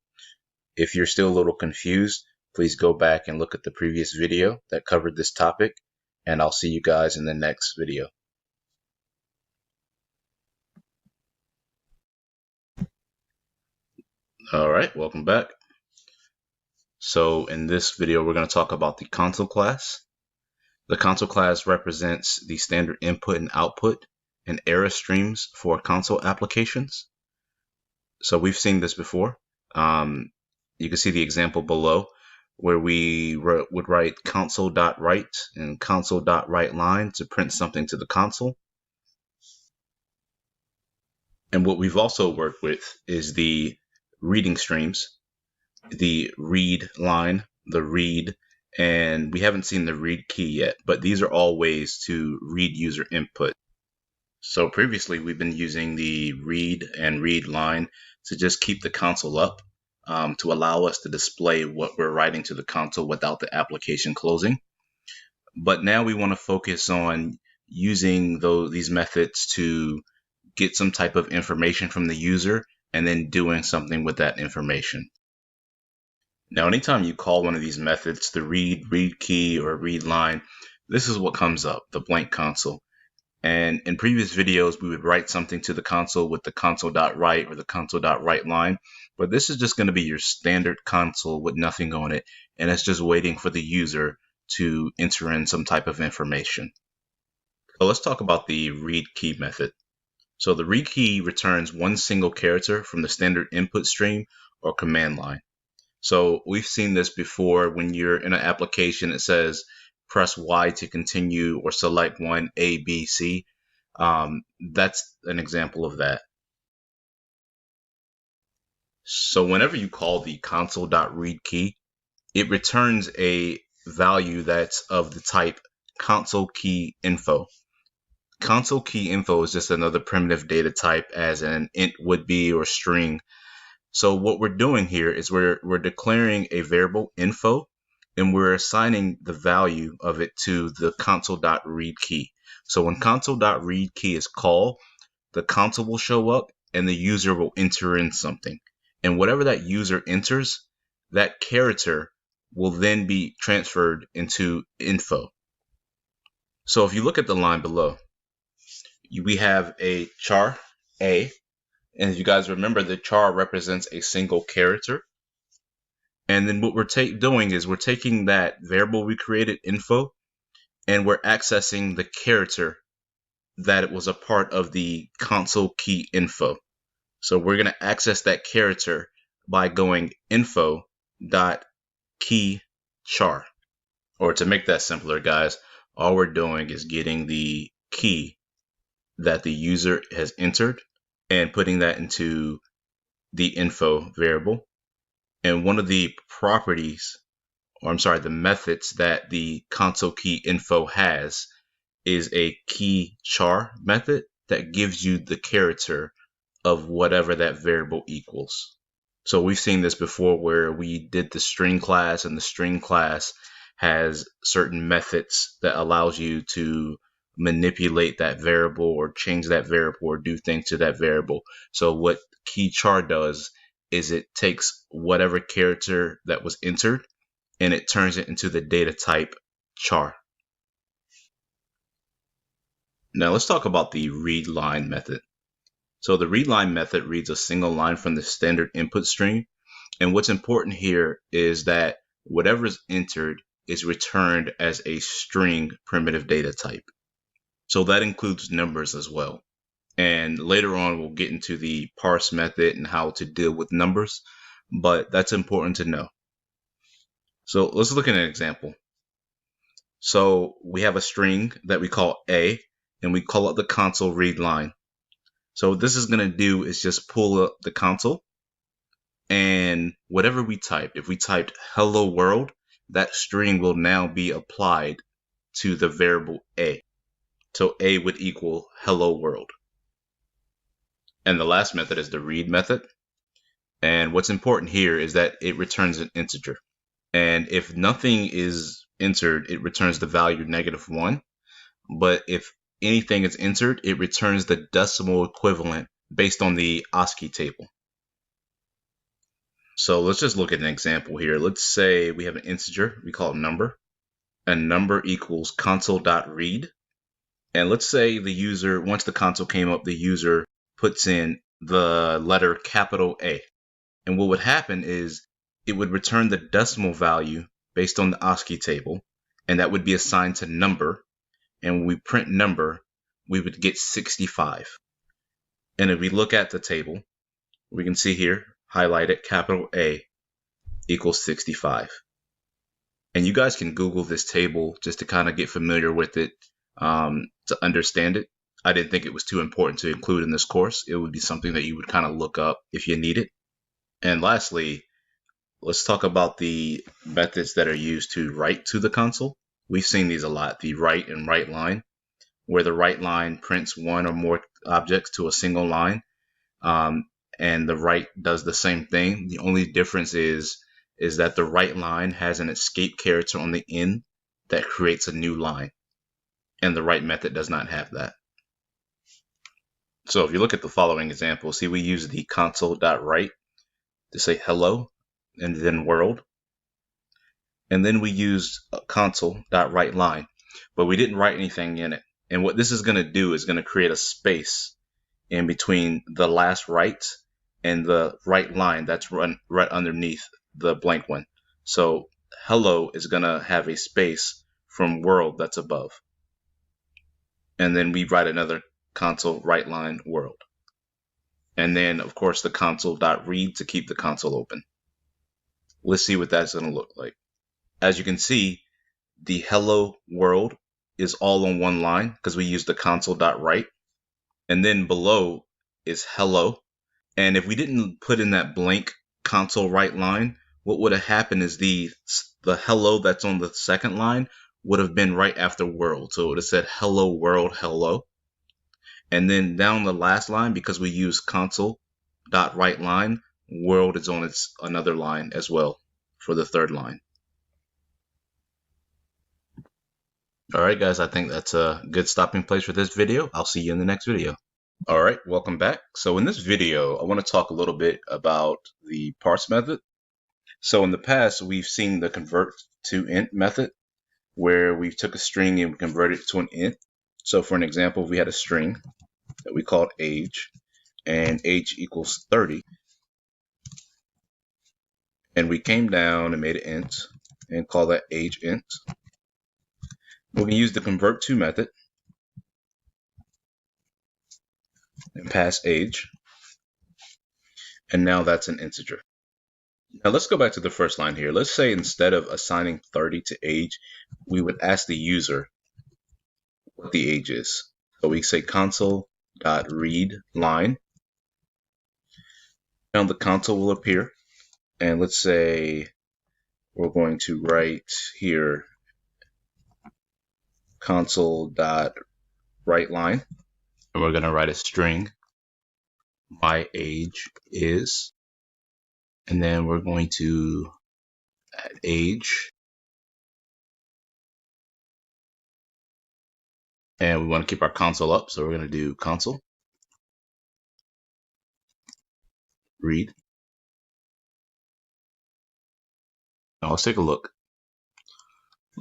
If you're still a little confused, please go back and look at the previous video that covered this topic, and I'll see you guys in the next video. All right, welcome back. So in this video, we're going to talk about the console class. The console class represents the standard input and output and error streams for console applications. So we've seen this before. You can see the example below where we would write console.write and console.writeLine to print something to the console. And what we've also worked with is the reading streams, the read line, the read, and we haven't seen the read key yet, but these are all ways to read user input. So previously we've been using the read and read line to just keep the console up, to allow us to display what we're writing to the console without the application closing. But now we want to focus on using these methods to get some type of information from the user and then doing something with that information. Now, anytime you call one of these methods, the read key, or read line, this is what comes up, the blank console. And in previous videos, we would write something to the console with the console.write or the console.write line. But this is just going to be your standard console with nothing on it. And it's just waiting for the user to enter in some type of information. So let's talk about the read key method. So the read key returns one single character from the standard input stream or command line. So we've seen this before. When you're in an application, it says press Y to continue or select one, A, B, C. That's an example of that. So whenever you call the console.read key, it returns a value that's of the type console key info. Console key info is just another primitive data type as an int would be or string. So what we're doing here is we're declaring a variable info and we're assigning the value of it to the console.read key. So when console.read key is called, the console will show up and the user will enter in something. And whatever that user enters, that character will then be transferred into info. So if you look at the line below, we have a char A, and if you guys remember, the char represents a single character. And then what we're doing is we're taking that variable we created, info, and we're accessing the character that it was a part of the console key info. So we're going to access that character by going info dot key char. Or to make that simpler, guys, all we're doing is getting the key that the user has entered and putting that into the info variable. And one of the properties, or I'm sorry, the methods that the console key info has is a key char method that gives you the character of whatever that variable equals. So we've seen this before where we did the string class, and the string class has certain methods that allows you to manipulate that variable or change that variable or do things to that variable. So what key char does is it takes whatever character that was entered and it turns it into the data type char. Now let's talk about the read line method. So the read line method reads a single line from the standard input stream. And what's important here is that whatever is entered is returned as a string primitive data type. So that includes numbers as well. And later on, we'll get into the parse method and how to deal with numbers, but that's important to know. So let's look at an example. So we have a string that we call A, and we call it the console read line. So what this is going to do is just pull up the console, and whatever we typed, if we typed hello world, that string will now be applied to the variable A. So A would equal hello world. And the last method is the read method. And what's important here is that it returns an integer. And if nothing is entered, it returns the value -1. But if anything is entered, it returns the decimal equivalent based on the ASCII table. So let's just look at an example here. Let's say we have an integer, we call it number, and number equals console.read. And let's say the user, once the console came up, the user puts in the letter capital A. And what would happen is it would return the decimal value based on the ASCII table, and that would be assigned to number. And when we print number, we would get 65. And if we look at the table, we can see here, highlighted, capital A equals 65. And you guys can Google this table just to kind of get familiar with it, to understand it. I didn't think it was too important to include in this course. It would be something that you would kind of look up if you need it. And lastly, let's talk about the methods that are used to write to the console. We've seen these a lot, the write and write line, where the write line prints one or more objects to a single line, and the write does the same thing. The only difference is that the write line has an escape character on the end that creates a new line, and the write method does not have that. So if you look at the following example, see we use the console.write to say hello and then world. And then we used console.writeLine, but we didn't write anything in it. And what this is going to do is going to create a space in between the last write and the write line that's run right underneath the blank one. So hello is going to have a space from world that's above. And then we write another console write line world. And then, of course, the console.read to keep the console open. Let's see what that's going to look like. As you can see, the hello world is all on one line because we use the console.write. And then below is hello. And if we didn't put in that blank console write line, what would have happened is the hello that's on the second line would have been right after world. So it would have said hello world, hello. And then down the last line, because we use console.write line, world is on its another line as well for the third line. All right, guys, I think that's a good stopping place for this video. I'll see you in the next video. All right, welcome back. So in this video, I want to talk a little bit about the parse method. So in the past, we've seen the convert to int method, where we took a string and converted it to an int. So for an example, we had a string that we called age, and age equals 30. And we came down and made an int and call that age int. We're going to use the convert to method and pass age. And now that's an integer. Now let's go back to the first line here. Let's say instead of assigning 30 to age, we would ask the user what the age is. So we say console.read line. Now the console will appear. And let's say we're going to write here console.write line. And we're going to write a string. My age is. And then we're going to add age. And we want to keep our console up, so we're going to do console read. Now let's take a look.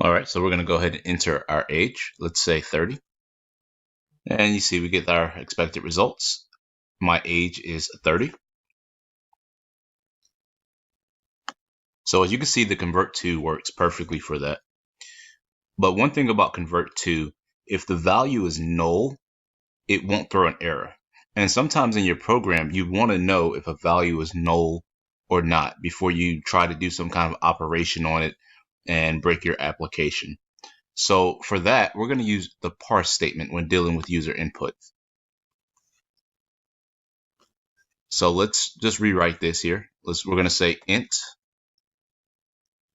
All right, so we're going to go ahead and enter our age. Let's say 30. And you see we get our expected results. My age is 30. So as you can see, the convert to works perfectly for that. But one thing about convert to, if the value is null, it won't throw an error. And sometimes in your program, you want to know if a value is null or not before you try to do some kind of operation on it and break your application. So for that, we're going to use the parse statement when dealing with user input. So let's just rewrite this here. We're going to say int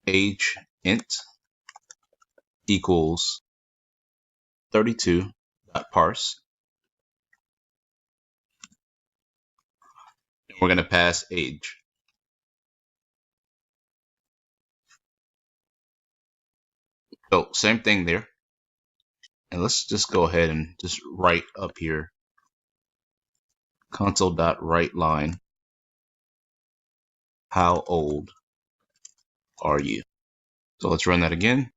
age int equals 32.parse. And we're going to pass age. So same thing there. And let's just go ahead and just write up here console.write line. How old are you? So let's run that again.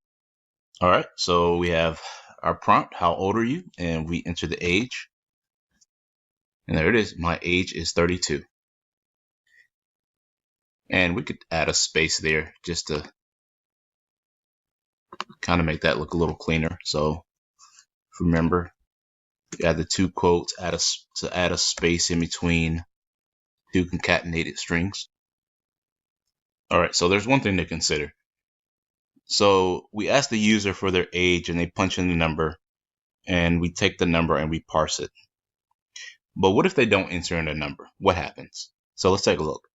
All right, so we have our prompt, how old are you? And we enter the age. And there it is, my age is 32. And we could add a space there just to kind of make that look a little cleaner. So remember, you add the two quotes, to add a space in between two concatenated strings. All right, so there's one thing to consider. So we ask the user for their age and they punch in the number, and we take the number and we parse it. But what if they don't enter in a number? What happens? So let's take a look.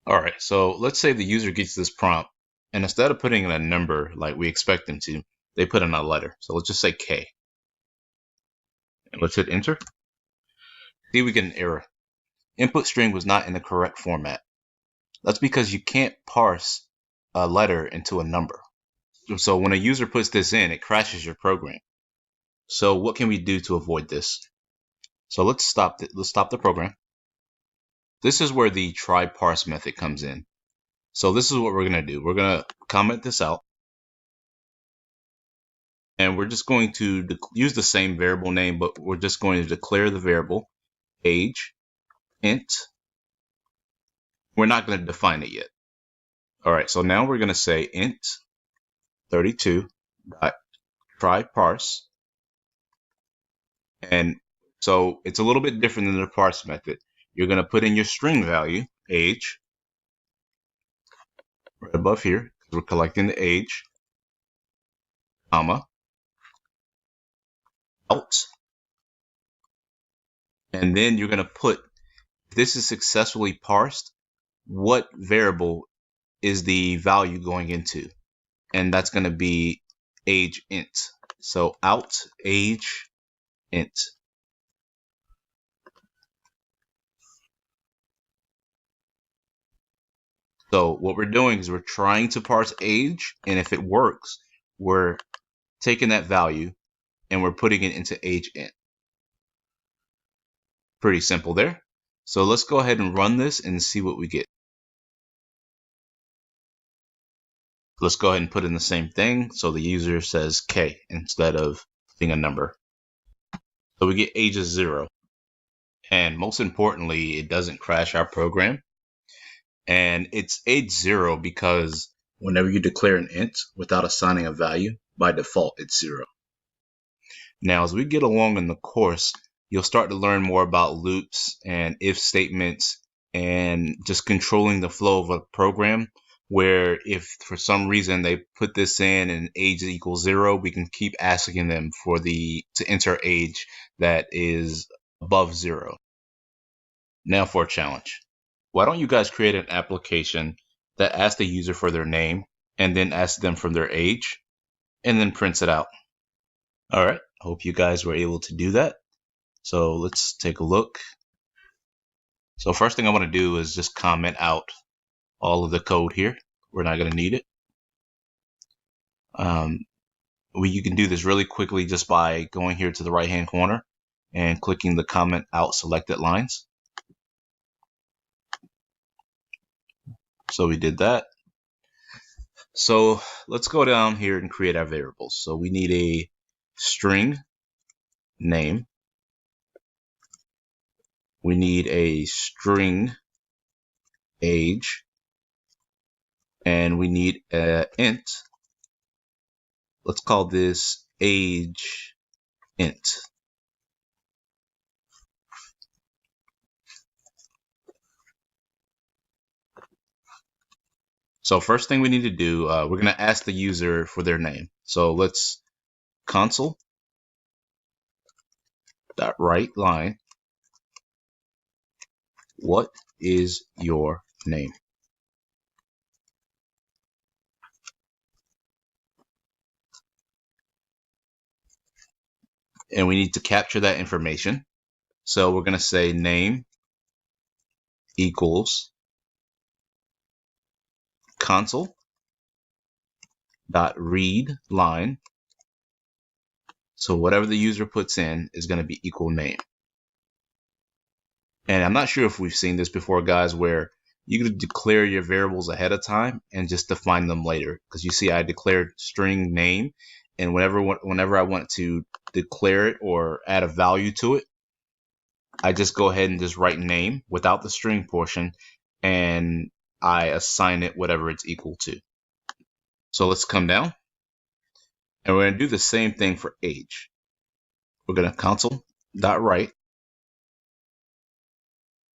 All right, so let's say the user gets this prompt, and instead of putting in a number like we expect them to, they put in a letter. So let's just say K. And let's hit enter. See, we get an error. Input string was not in the correct format. That's because you can't parse a letter into a number. So when a user puts this in, it crashes your program. So what can we do to avoid this? So let's stop the program. This is where the try parse method comes in. So this is what we're going to do. We're going to comment this out. And we're just going to use the same variable name, but we're just going to declare the variable age int. We're not going to define it yet. All right, so now we're going to say int 32 dot try parse. And so it's a little bit different than the parse method. You're going to put in your string value, age, right above here, because we're collecting the age, comma, out. And then you're going to put, if this is successfully parsed, what variable is the value going into? And that's going to be age int. So out age int. So what we're doing is we're trying to parse age, and if it works, we're taking that value and we're putting it into age int. Pretty simple there. So let's go ahead and run this and see what we get. Let's go ahead and put in the same thing. So the user says K instead of putting a number. So we get age is 0. And most importantly, it doesn't crash our program. And it's age 0 because whenever you declare an int without assigning a value, by default, it's 0. Now, as we get along in the course, you'll start to learn more about loops and if statements and just controlling the flow of a program, where if for some reason they put this in and age equals 0, we can keep asking them to enter age that is above 0. Now for a challenge. Why don't you guys create an application that asks the user for their name and then asks them for their age and then prints it out? All right, hope you guys were able to do that. So let's take a look. So first thing I want to do is just comment out all of the code here. We're not going to need it. You can do this really quickly just by going here to the right hand corner and clicking the comment out selected lines. So we did that. So let's go down here and create our variables. So we need a string name. We need a string age. And we need an int. Let's call this age int. So first thing we need to do, we're going to ask the user for their name. So let's console.write line. What is your name? And we need to capture that information. So we're going to say name equals console.read line. So whatever the user puts in is going to be equal name. And I'm not sure if we've seen this before, guys, where you could declare your variables ahead of time and just define them later. Because you see, I declared string name, and whenever I want to declare it or add a value to it, I just go ahead and just write name without the string portion, and I assign it whatever it's equal to. So let's come down, and we're going to do the same thing for age. We're going to console.write,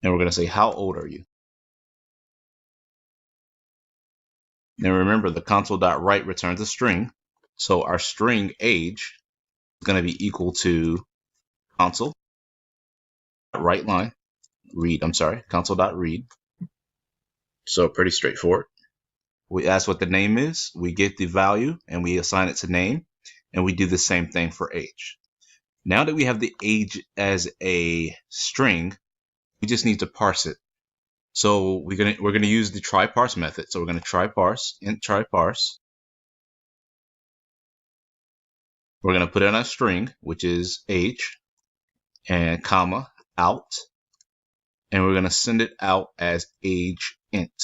and we're going to say, how old are you? Now remember, the console.write returns a string, so our string age is going to be equal to console.read. So pretty straightforward. We ask what the name is, we get the value, and we assign it to name, and we do the same thing for age. Now that we have the age as a string, we just need to parse it. So we're gonna use the try parse method. So we're gonna try parse, int try parse. We're gonna put in our string, which is age, and comma out, and we're gonna send it out as age int.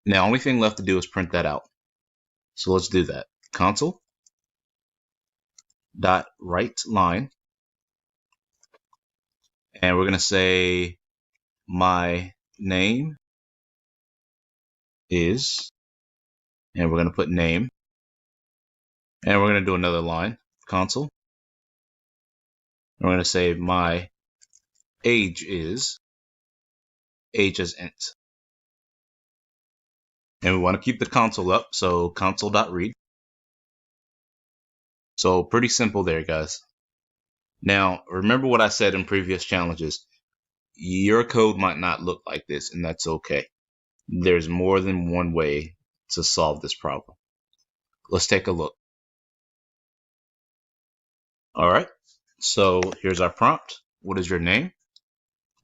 Now, only thing left to do is print that out. So let's do that. Console.write line, and we're gonna say my name is, and we're gonna put name, and we're gonna do another line, console. And we're gonna say my age is, age as int. And we want to keep the console up, so console.read. So pretty simple there, guys. Now, remember what I said in previous challenges. Your code might not look like this, and that's okay. There's more than one way to solve this problem. Let's take a look. All right, so here's our prompt. What is your name?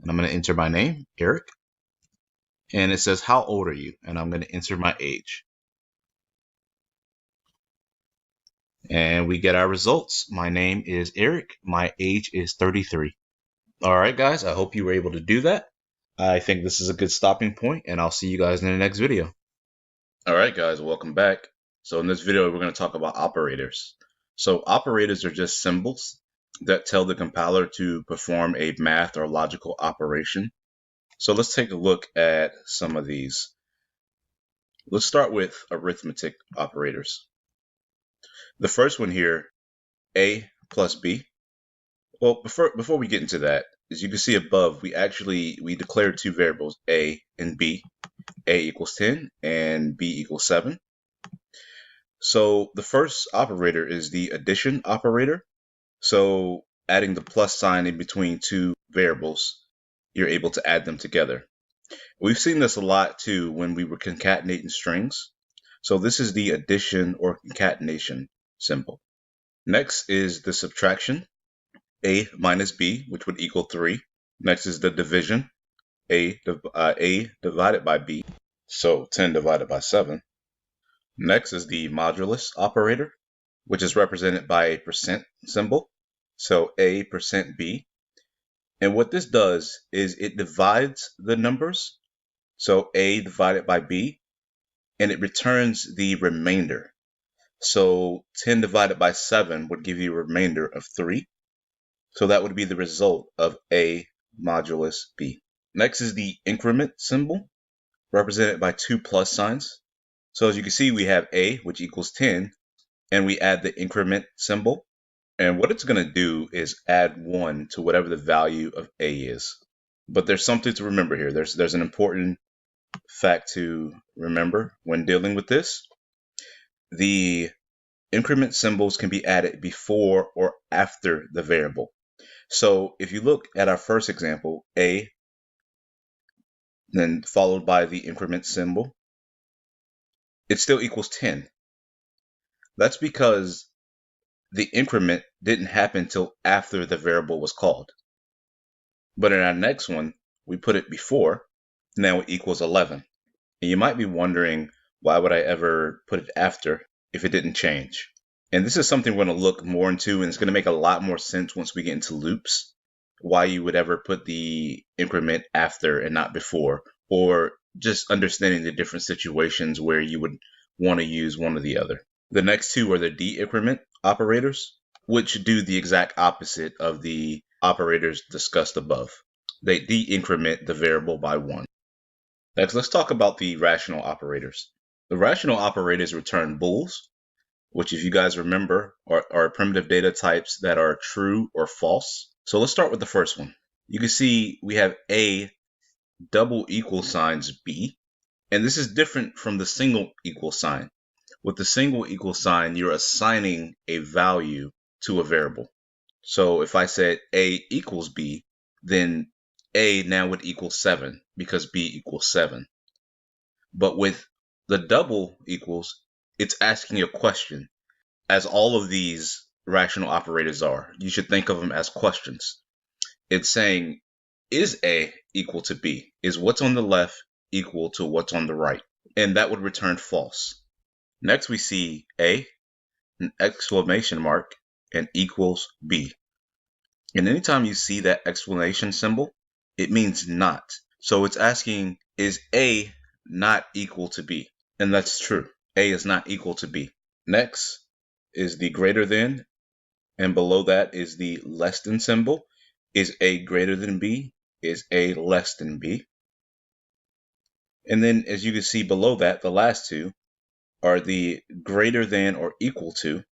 And I'm going to enter my name, Eric. And it says, how old are you? And I'm going to enter my age. And we get our results. My name is Eric. My age is 33. All right, guys, I hope you were able to do that. I think this is a good stopping point, and I'll see you guys in the next video. All right, guys, welcome back. So in this video, we're going to talk about operators. So operators are just symbols that tell the compiler to perform a math or logical operation. So let's take a look at some of these. Let's start with arithmetic operators. The first one here, A plus B. Well, before we get into that, as you can see above, we declared two variables, A and B. A equals 10 and B equals 7. So the first operator is the addition operator. So adding the plus sign in between two variables, you're able to add them together. We've seen this a lot too when we were concatenating strings. So this is the addition or concatenation symbol. Next is the subtraction, A minus B, which would equal 3. Next is the division, A divided by B, so 10 divided by 7. Next is the modulus operator, which is represented by a percent symbol, so A percent B. And what this does is it divides the numbers, so A divided by B, and it returns the remainder. So 10 divided by 7 would give you a remainder of 3. So that would be the result of A modulus B. Next is the increment symbol, represented by two plus signs. So as you can see, we have A, which equals 10, and we add the increment symbol. And what it's going to do is add 1 to whatever the value of A is. But there's something to remember here. There's an important fact to remember when dealing with this. The increment symbols can be added before or after the variable. So if you look at our first example, A, then followed by the increment symbol, it still equals 10. That's because the increment didn't happen until after the variable was called. But in our next one, we put it before, now it equals 11. And you might be wondering, why would I ever put it after if it didn't change? And this is something we're going to look more into, and it's going to make a lot more sense once we get into loops, why you would ever put the increment after and not before, or just understanding the different situations where you would want to use one or the other. The next two are the decrement operators, which do the exact opposite of the operators discussed above. They decrement the variable by 1. Next, let's talk about the rational operators. The rational operators return bools, which, if you guys remember, are primitive data types that are true or false. So let's start with the first one. You can see we have A double equal signs B, and this is different from the single equal sign. With the single equal sign, you're assigning a value to a variable. So if I said A equals B, then A now would equal 7 because B equals 7. But with the double equals, it's asking a question, as all of these rational operators are. You should think of them as questions. It's saying, is A equal to B? Is what's on the left equal to what's on the right? And that would return false. Next, we see A, an exclamation mark, and equals B. And anytime you see that exclamation symbol, it means not. So it's asking, is A not equal to B? And that's true. A is not equal to B. Next is the greater than, and below that is the less than symbol. Is A greater than B? Is A less than B? And then, as you can see below that, the last two are the greater than or equal to,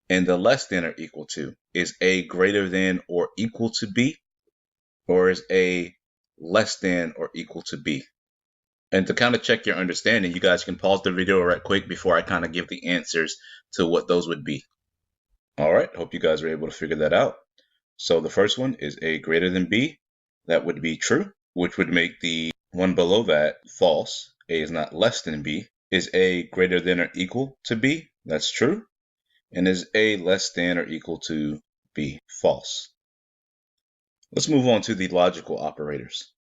and the less than or equal to. Is A greater than or equal to B? Or is A less than or equal to B? And to kind of check your understanding, you guys can pause the video right quick before I kind of give the answers to what those would be. All right, hope you guys were able to figure that out. So the first one is A greater than B. That would be true, which would make the one below that false. A is not less than B. Is A greater than or equal to B? That's true. And is A less than or equal to B? False. Let's move on to the logical operators.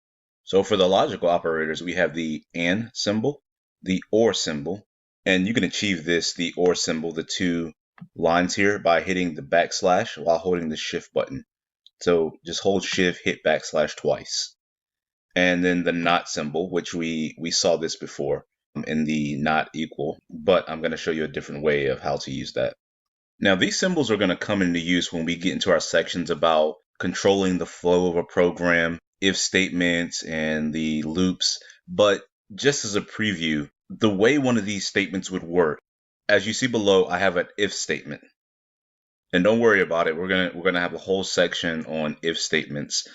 So for the logical operators, we have the and symbol, the or symbol, and you can achieve this, the or symbol, the two lines here, by hitting the backslash while holding the shift button. So just hold shift, hit backslash twice. And then the not symbol, which we saw this before in the not equal, but I'm going to show you a different way of how to use that. Now, these symbols are going to come into use when we get into our sections about controlling the flow of a program, if statements, and the loops. But just as a preview, the way one of these statements would work, as you see below, I have an if statement. And don't worry about it. We're gonna have a whole section on if statements.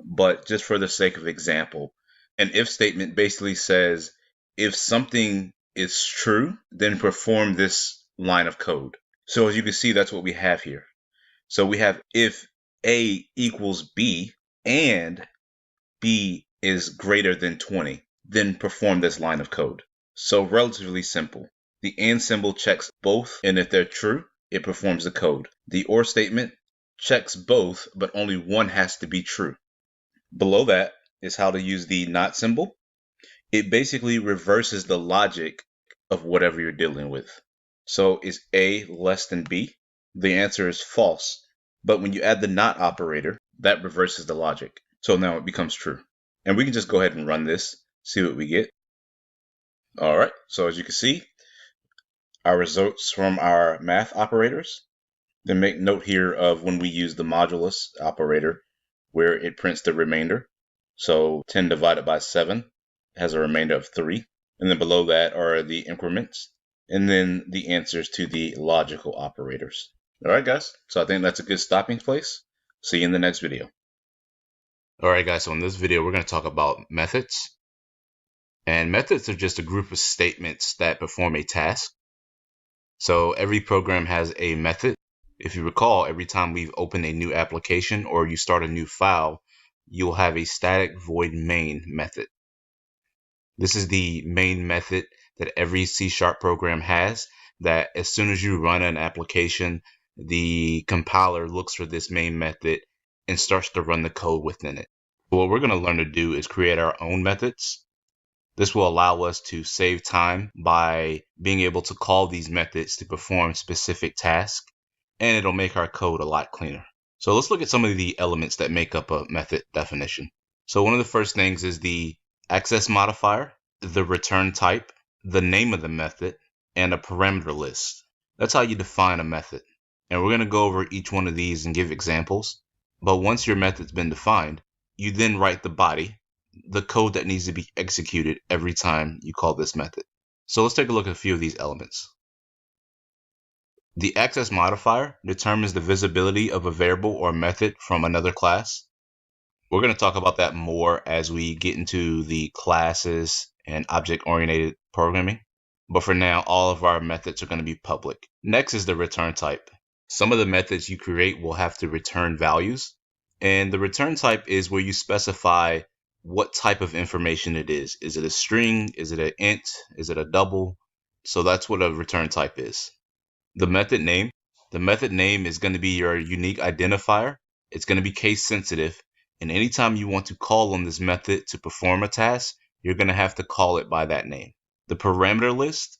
But just for the sake of example, an if statement basically says, if something is true, then perform this line of code. So as you can see, that's what we have here. So we have if A equals B and B is greater than 20, then perform this line of code. So relatively simple. The and symbol checks both, and if they're true, it performs the code. The or statement checks both, but only one has to be true. Below that is how to use the not symbol. It basically reverses the logic of whatever you're dealing with. So is A less than B? The answer is false. But when you add the not operator, that reverses the logic. So now it becomes true. And we can just go ahead and run this, see what we get. All right, so as you can see, our results from our math operators. Then make note here of when we use the modulus operator, where it prints the remainder. So 10 divided by 7 has a remainder of 3. And then below that are the increments, and then the answers to the logical operators. All right, guys. So I think that's a good stopping place. See you in the next video. All right, guys. So in this video, we're going to talk about methods. And methods are just a group of statements that perform a task. So every program has a method. If you recall, every time we've opened a new application or you start a new file, you'll have a static void main method. This is the main method that every C# program has, that as soon as you run an application, the compiler looks for this main method and starts to run the code within it. What we're going to learn to do is create our own methods. This will allow us to save time by being able to call these methods to perform specific tasks, and it'll make our code a lot cleaner. So let's look at some of the elements that make up a method definition. So one of the first things is the access modifier, the return type, the name of the method, and a parameter list. That's how you define a method. And we're going to go over each one of these and give examples. But once your method's been defined, you then write the body, the code that needs to be executed every time you call this method. So let's take a look at a few of these elements. The access modifier determines the visibility of a variable or method from another class. We're going to talk about that more as we get into the classes and object-oriented programming. But for now, all of our methods are going to be public. Next is the return type. Some of the methods you create will have to return values. And the return type is where you specify what type of information it is. Is it a string? Is it an int? Is it a double? So that's what a return type is. The method name. The method name is going to be your unique identifier. It's going to be case sensitive. And anytime you want to call on this method to perform a task, you're going to have to call it by that name. The parameter list.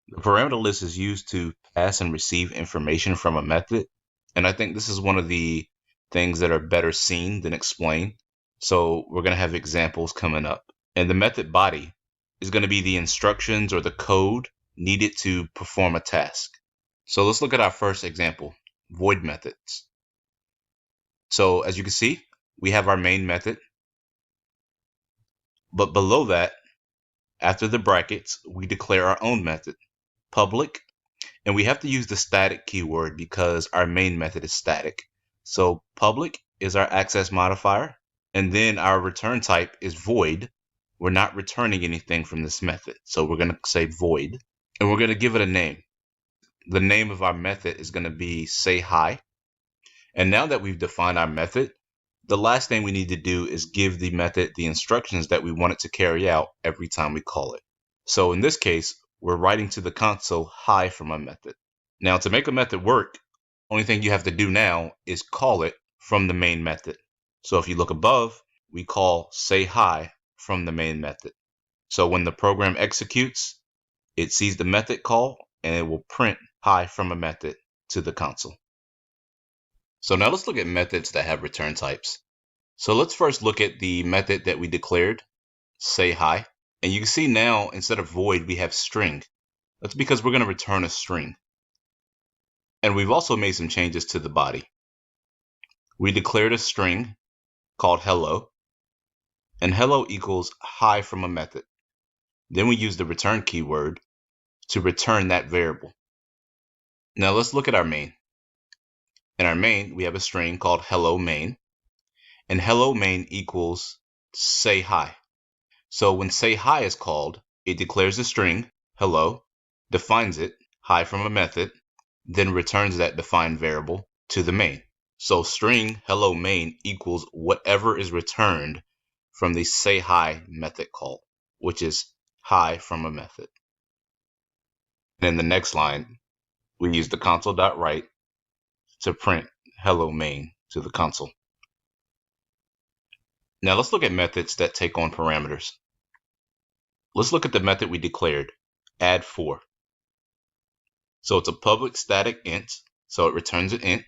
The parameter list is used to pass and receive information from a method. And I think this is one of the things that are better seen than explained. So we're going to have examples coming up. And the method body is going to be the instructions or the code needed to perform a task. So let's look at our first example, void methods. So as you can see, we have our main method. But below that, after the brackets, we declare our own method, public. And we have to use the static keyword because our main method is static. So public is our access modifier. And then our return type is void. We're not returning anything from this method. So we're going to say void. And we're going to give it a name. The name of our method is going to be say hi. And now that we've defined our method, the last thing we need to do is give the method the instructions that we want it to carry out every time we call it. So in this case, we're writing to the console hi from a method. Now to make a method work, only thing you have to do now is call it from the main method. So if you look above, we call say hi from the main method. So when the program executes, it sees the method call and it will print hi from a method to the console. So now let's look at methods that have return types. So let's first look at the method that we declared, say hi. And you can see now, instead of void, we have string. That's because we're going to return a string. And we've also made some changes to the body. We declared a string called hello. And hello equals hi from a method. Then we use the return keyword to return that variable. Now let's look at our main. In our main, we have a string called hello main. And hello main equals say hi. So when say hi is called, it declares the string, hello, defines it, hi from a method, then returns that defined variable to the main. So string hello main equals whatever is returned from the say hi method call, which is hi from a method. And in the next line, we use the console.write to print hello main to the console. Now let's look at methods that take on parameters. Let's look at the method we declared, add4. So it's a public static int, so it returns an int,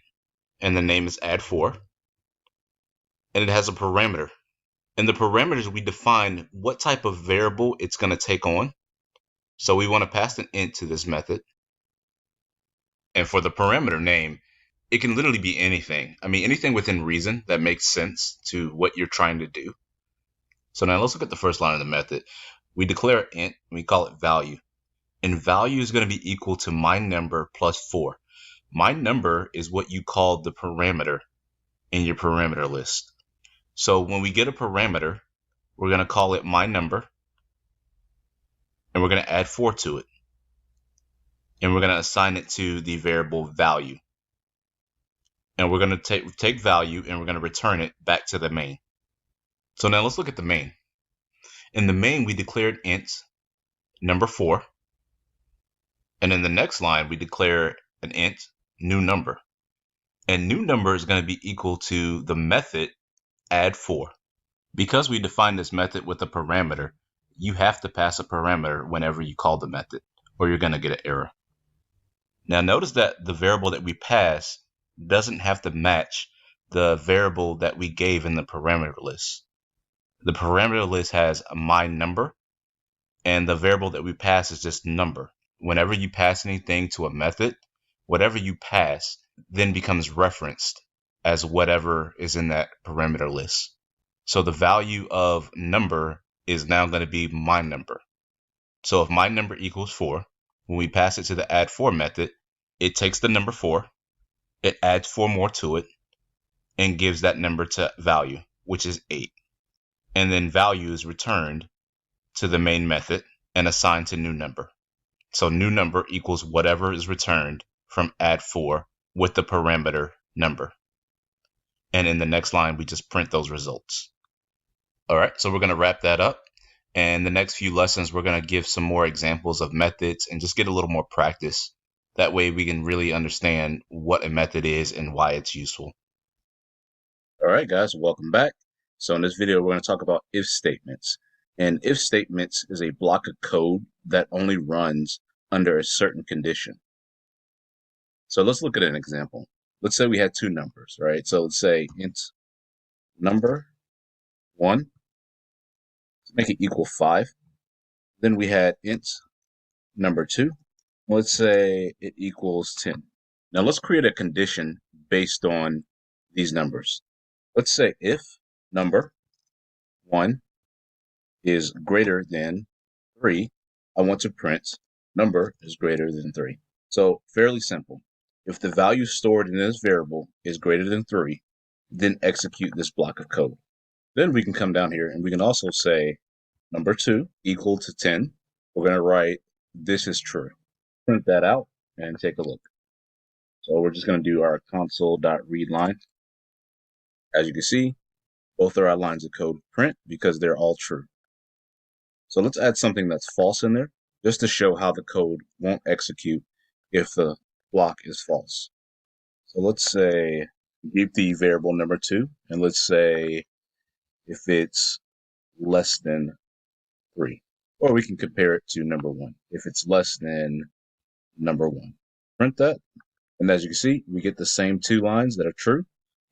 and the name is add4. And it has a parameter. In the parameters, we define what type of variable it's going to take on. So we want to pass an int to this method. And for the parameter name, it can literally be anything. I mean, anything within reason that makes sense to what you're trying to do. So now let's look at the first line of the method. We declare int, and we call it value. And value is going to be equal to my number plus 4. My number is what you call the parameter in your parameter list. So when we get a parameter, we're going to call it my number, and we're going to add 4 to it. And we're going to assign it to the variable value. And we're going to take value and we're going to return it back to the main. So now let's look at the main. In the main, we declared int number 4. And in the next line, we declare an int new number. And new number is going to be equal to the method add4. Because we defined this method with a parameter, you have to pass a parameter whenever you call the method, or you're going to get an error. Now notice that the variable that we pass doesn't have to match the variable that we gave in the parameter list. The parameter list has my number, and the variable that we pass is just number. Whenever you pass anything to a method, whatever you pass then becomes referenced as whatever is in that parameter list. So the value of number is now going to be my number. So if my number equals 4, when we pass it to the add 4 method, it takes the number 4, it adds 4 more to it, and gives that number to value, which is 8. And then value is returned to the main method and assigned to new number. So new number equals whatever is returned from add 4 with the parameter number. And in the next line, we just print those results. All right, so we're going to wrap that up. And the next few lessons, we're going to give some more examples of methods and just get a little more practice. That way we can really understand what a method is and why it's useful. All right, guys, welcome back. So in this video, we're going to talk about if statements. And if statements is a block of code that only runs under a certain condition. So let's look at an example. Let's say we had two numbers, right? So let's say int number 1, let's make it equal 5. Then we had int number 2, let's say it equals 10. Now let's create a condition based on these numbers. Let's say if number 1 is greater than 3, I want to print number is greater than 3. So fairly simple. If the value stored in this variable is greater than 3, then execute this block of code. Then we can come down here and we can also say number 2 equal to 10. We're going to write this is true. Print that out and take a look. So we're just going to do our console.readline. As you can see, both of our lines of code print because they're all true. So let's add something that's false in there just to show how the code won't execute if the block is false. So let's say keep the variable number 2, and let's say if it's less than 3, or we can compare it to number 1 if it's less than number 1. Print that, and as you can see, we get the same 2 lines that are true,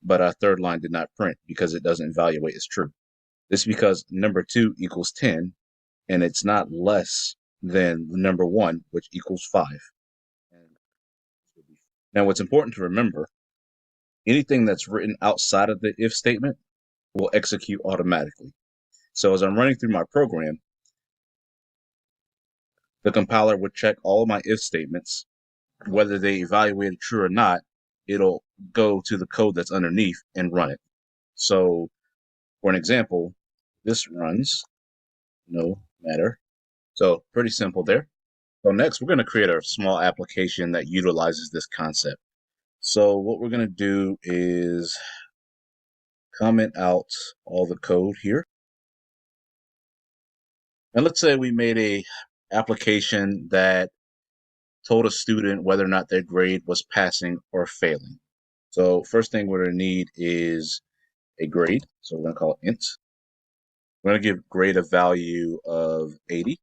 but our third line did not print because it doesn't evaluate as true. This is because number 2 equals 10, and it's not less than number 1, which equals 5. Now, what's important to remember, anything that's written outside of the if statement will execute automatically. So as I'm running through my program, the compiler would check all of my if statements, whether they evaluated true or not. It'll go to the code that's underneath and run it. So for an example, this runs no matter. So pretty simple there. So next, we're going to create a small application that utilizes this concept. So what we're going to do is comment out all the code here. And let's say we made a application that told a student whether or not their grade was passing or failing. So first thing we're going to need is a grade. So we're going to call it int. We're going to give grade a value of 80.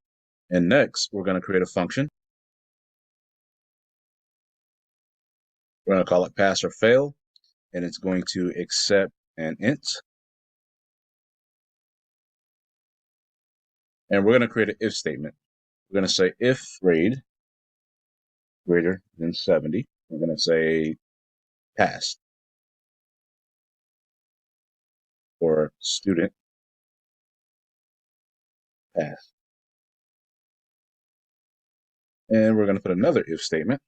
And next, we're going to create a function. We're going to call it pass or fail, and it's going to accept an int. And we're going to create an if statement. We're going to say if grade greater than 70, we're going to say pass, or student pass. And we're going to put another if statement.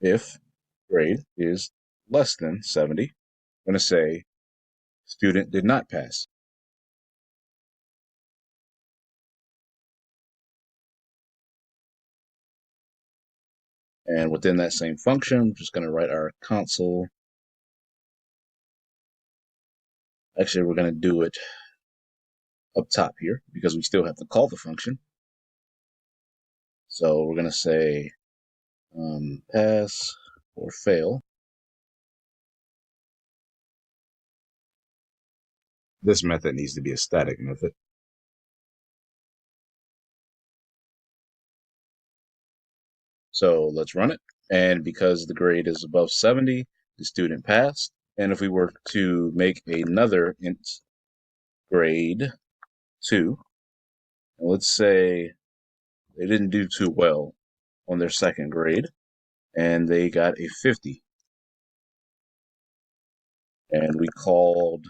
If grade is less than 70, I'm going to say student did not pass. And within that same function, I'm just going to write our console. Actually, we're going to do it up top here because we still have to call the function. So we're going to say pass or fail. This method needs to be a static method. So let's run it. And because the grade is above 70, the student passed. And if we were to make another int grade 2, and let's say they didn't do too well on their second grade, and they got a 50. And we called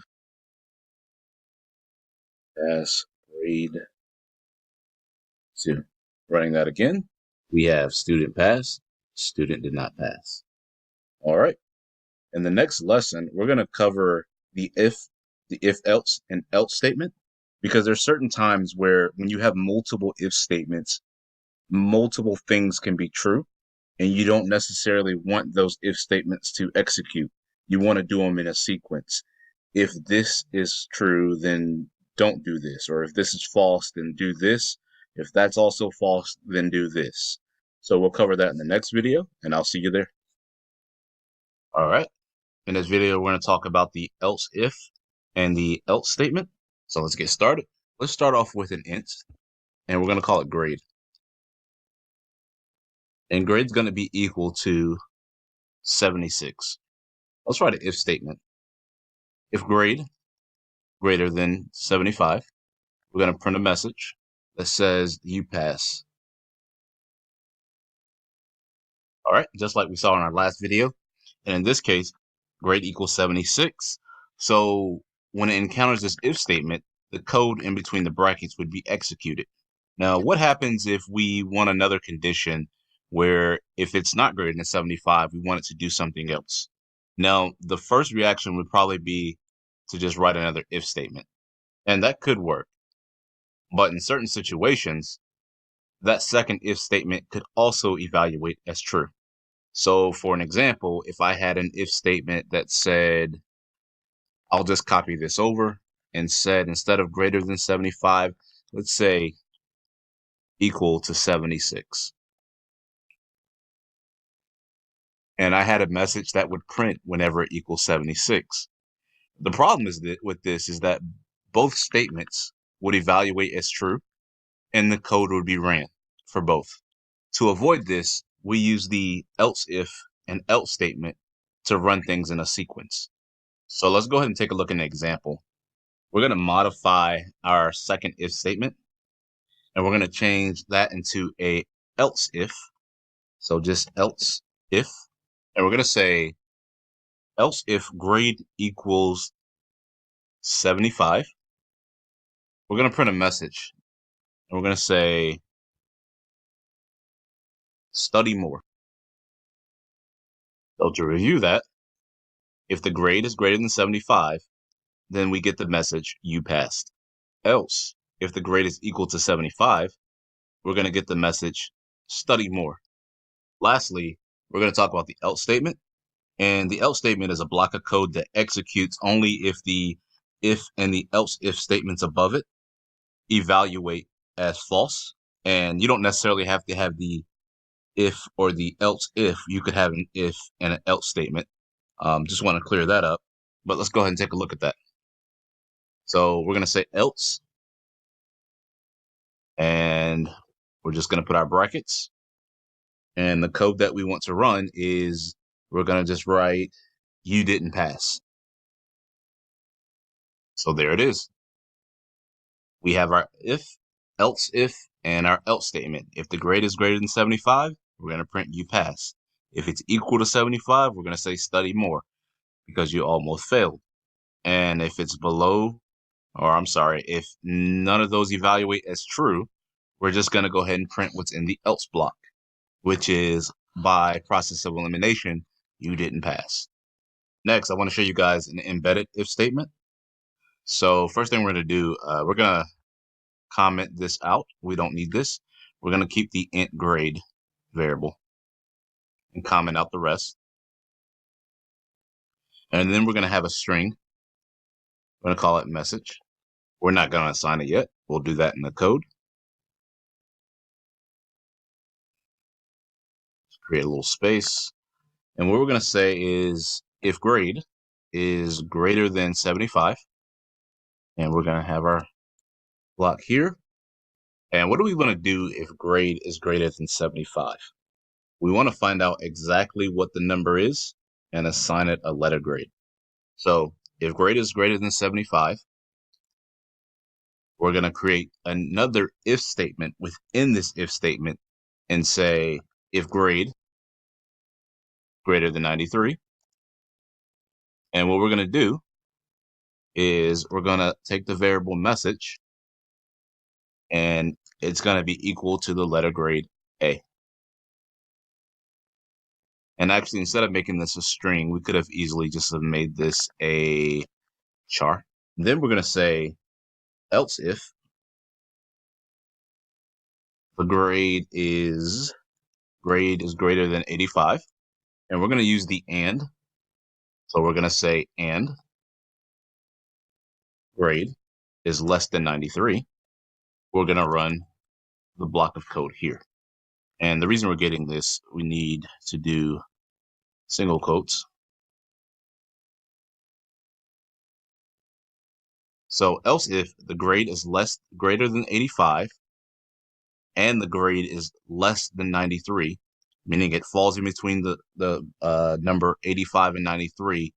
as grade 2. Running that again, we have student passed, student did not pass. All right. In the next lesson, we're going to cover the if else and else statement, because there's certain times where when you have multiple if statements, multiple things can be true, and you don't necessarily want those if statements to execute. You want to do them in a sequence. If this is true, then don't do this. Or if this is false, then do this. If that's also false, then do this. So we'll cover that in the next video, and I'll see you there. All right. In this video, we're going to talk about the else if and the else statement. So let's get started. Let's start off with an int, and we're going to call it grade. And grade's going to be equal to 76. Let's write an if statement. If grade greater than 75, we're going to print a message that says you pass. All right, just like we saw in our last video. And in this case, grade equals 76. So when it encounters this if statement, the code in between the brackets would be executed. Now, what happens if we want another condition where if it's not greater than 75, we want it to do something else? Now, the first reaction would probably be to just write another if statement. And that could work. But in certain situations, that second if statement could also evaluate as true. So for an example, if I had an if statement that said, I'll just copy this over and said, instead of greater than 75, let's say equal to 76. And I had a message that would print whenever it equals 76. The problem is that with this is that both statements would evaluate as true and the code would be ran for both. To avoid this, we use the else if and else statement to run things in a sequence. So let's go ahead and take a look at an example. We're going to modify our second if statement, and we're going to change that into a else if. So just else if, and we're going to say else if grade equals 75. We're going to print a message, and we're going to say study more. So to review that, if the grade is greater than 75, then we get the message you passed. Else, if the grade is equal to 75, we're going to get the message study more. Lastly, we're going to talk about the else statement. And the else statement is a block of code that executes only if the if and the else if statements above it evaluate as false. And you don't necessarily have to have the if or the else if. You could have an if and an else statement. Just want to clear that up. But let's go ahead and take a look at that. So we're going to say else. And we're just going to put our brackets. And the code that we want to run is we're going to just write you didn't pass. So there it is. We have our if, else if, and our else statement. If the grade is greater than 75, we're going to print you pass. If it's equal to 75, we're going to say study more because you almost failed. And if it's below, or I'm sorry, if none of those evaluate as true, we're just going to go ahead and print what's in the else block, which is by process of elimination, you didn't pass. Next, I want to show you guys an embedded if statement. So first thing we're going to do, we're going to comment this out. We don't need this. We're going to keep the int grade variable and comment out the rest. And then we're going to have a string. We're going to call it message. We're not going to assign it yet. We'll do that in the code. Create a little space. And what we're going to say is if grade is greater than 75, and we're going to have our block here. And what do we want to do if grade is greater than 75? We want to find out exactly what the number is and assign it a letter grade. So if grade is greater than 75, we're going to create another if statement within this if statement and say if grade greater than 93. And what we're going to do is we're going to take the variable message, and it's going to be equal to the letter grade A. And actually, instead of making this a string, we could have easily just have made this a char. Then we're going to say else if the grade is greater than 85. And we're going to use the and. So we're going to say and grade is less than 93. We're going to run the block of code here. And the reason we're getting this, we need to do single quotes. So else if the grade is greater than 85 and the grade is less than 93, meaning it falls in between the number 85 and 93,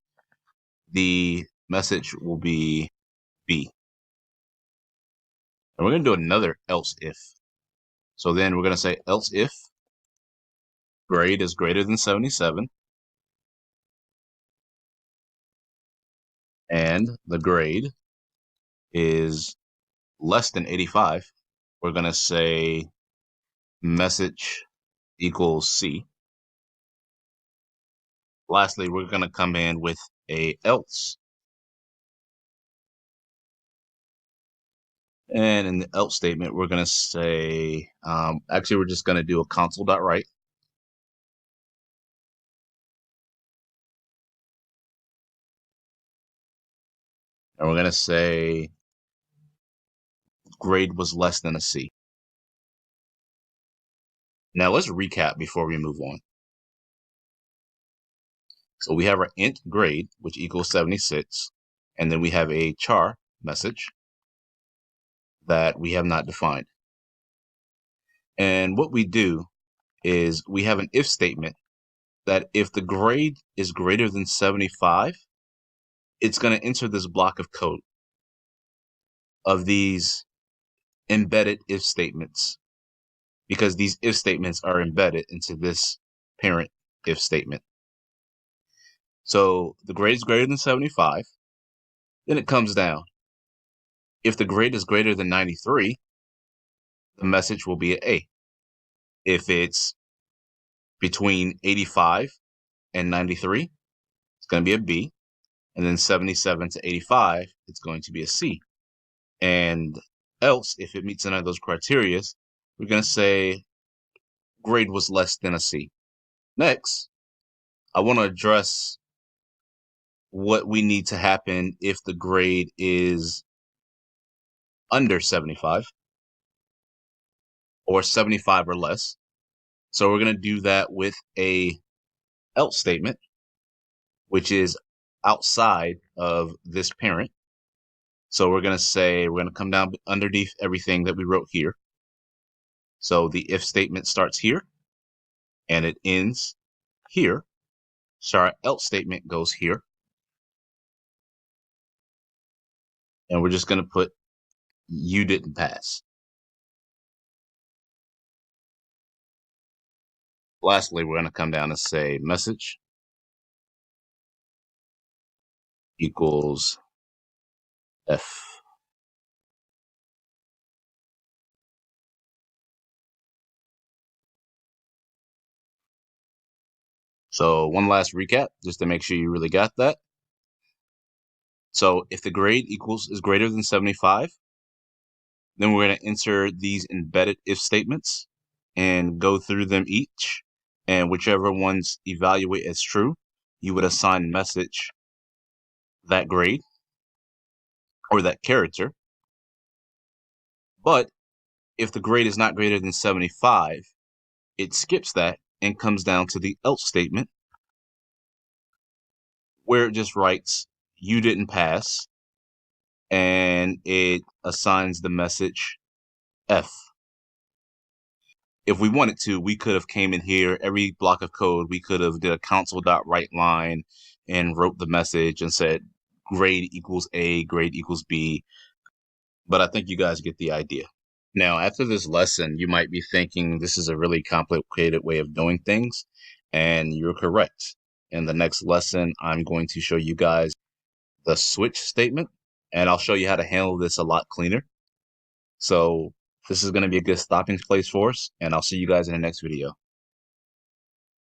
the message will be B. And we're going to do another else if. So then we're going to say else if grade is greater than 77 and the grade is less than 85, we're going to say message equals C. Lastly, we're going to come in with a else. And in the else statement, we're going to say, actually, we're just going to do a console.write. And we're going to say grade was less than a C. Now let's recap before we move on. So we have our int grade, which equals 76. And then we have a char message that we have not defined. And what we do is we have an if statement that if the grade is greater than 75, it's going to enter this block of code of these embedded if statements, because these if statements are embedded into this parent if statement. So the grade is greater than 75, then it comes down. If the grade is greater than 93, the message will be an A. If it's between 85 and 93, it's going to be a B. And then 77 to 85, it's going to be a C. And else, if it meets none of those criteria, we're going to say grade was less than a C. Next, I want to address what we need to happen if the grade is under 75 or 75 or less. So we're going to do that with a else statement, which is outside of this parent. So we're going to say, we're going to come down underneath everything that we wrote here. So the if statement starts here and it ends here. So our else statement goes here. And we're just going to put you didn't pass. Lastly, we're going to come down and say message equals F. So one last recap, just to make sure you really got that. So if the grade is greater than 75, then we're going to enter these embedded if statements and go through them each. And whichever ones evaluate as true, you would assign message that grade or that character. But if the grade is not greater than 75, it skips that and comes down to the else statement, where it just writes, you didn't pass, and it assigns the message F. If we wanted to, we could have came in here, every block of code, we could have did a console.write line and wrote the message and said grade equals A, grade equals B. But I think you guys get the idea. Now, after this lesson, you might be thinking this is a really complicated way of doing things. And you're correct. In the next lesson, I'm going to show you guys the switch statement, and I'll show you how to handle this a lot cleaner. So this is going to be a good stopping place for us, and I'll see you guys in the next video.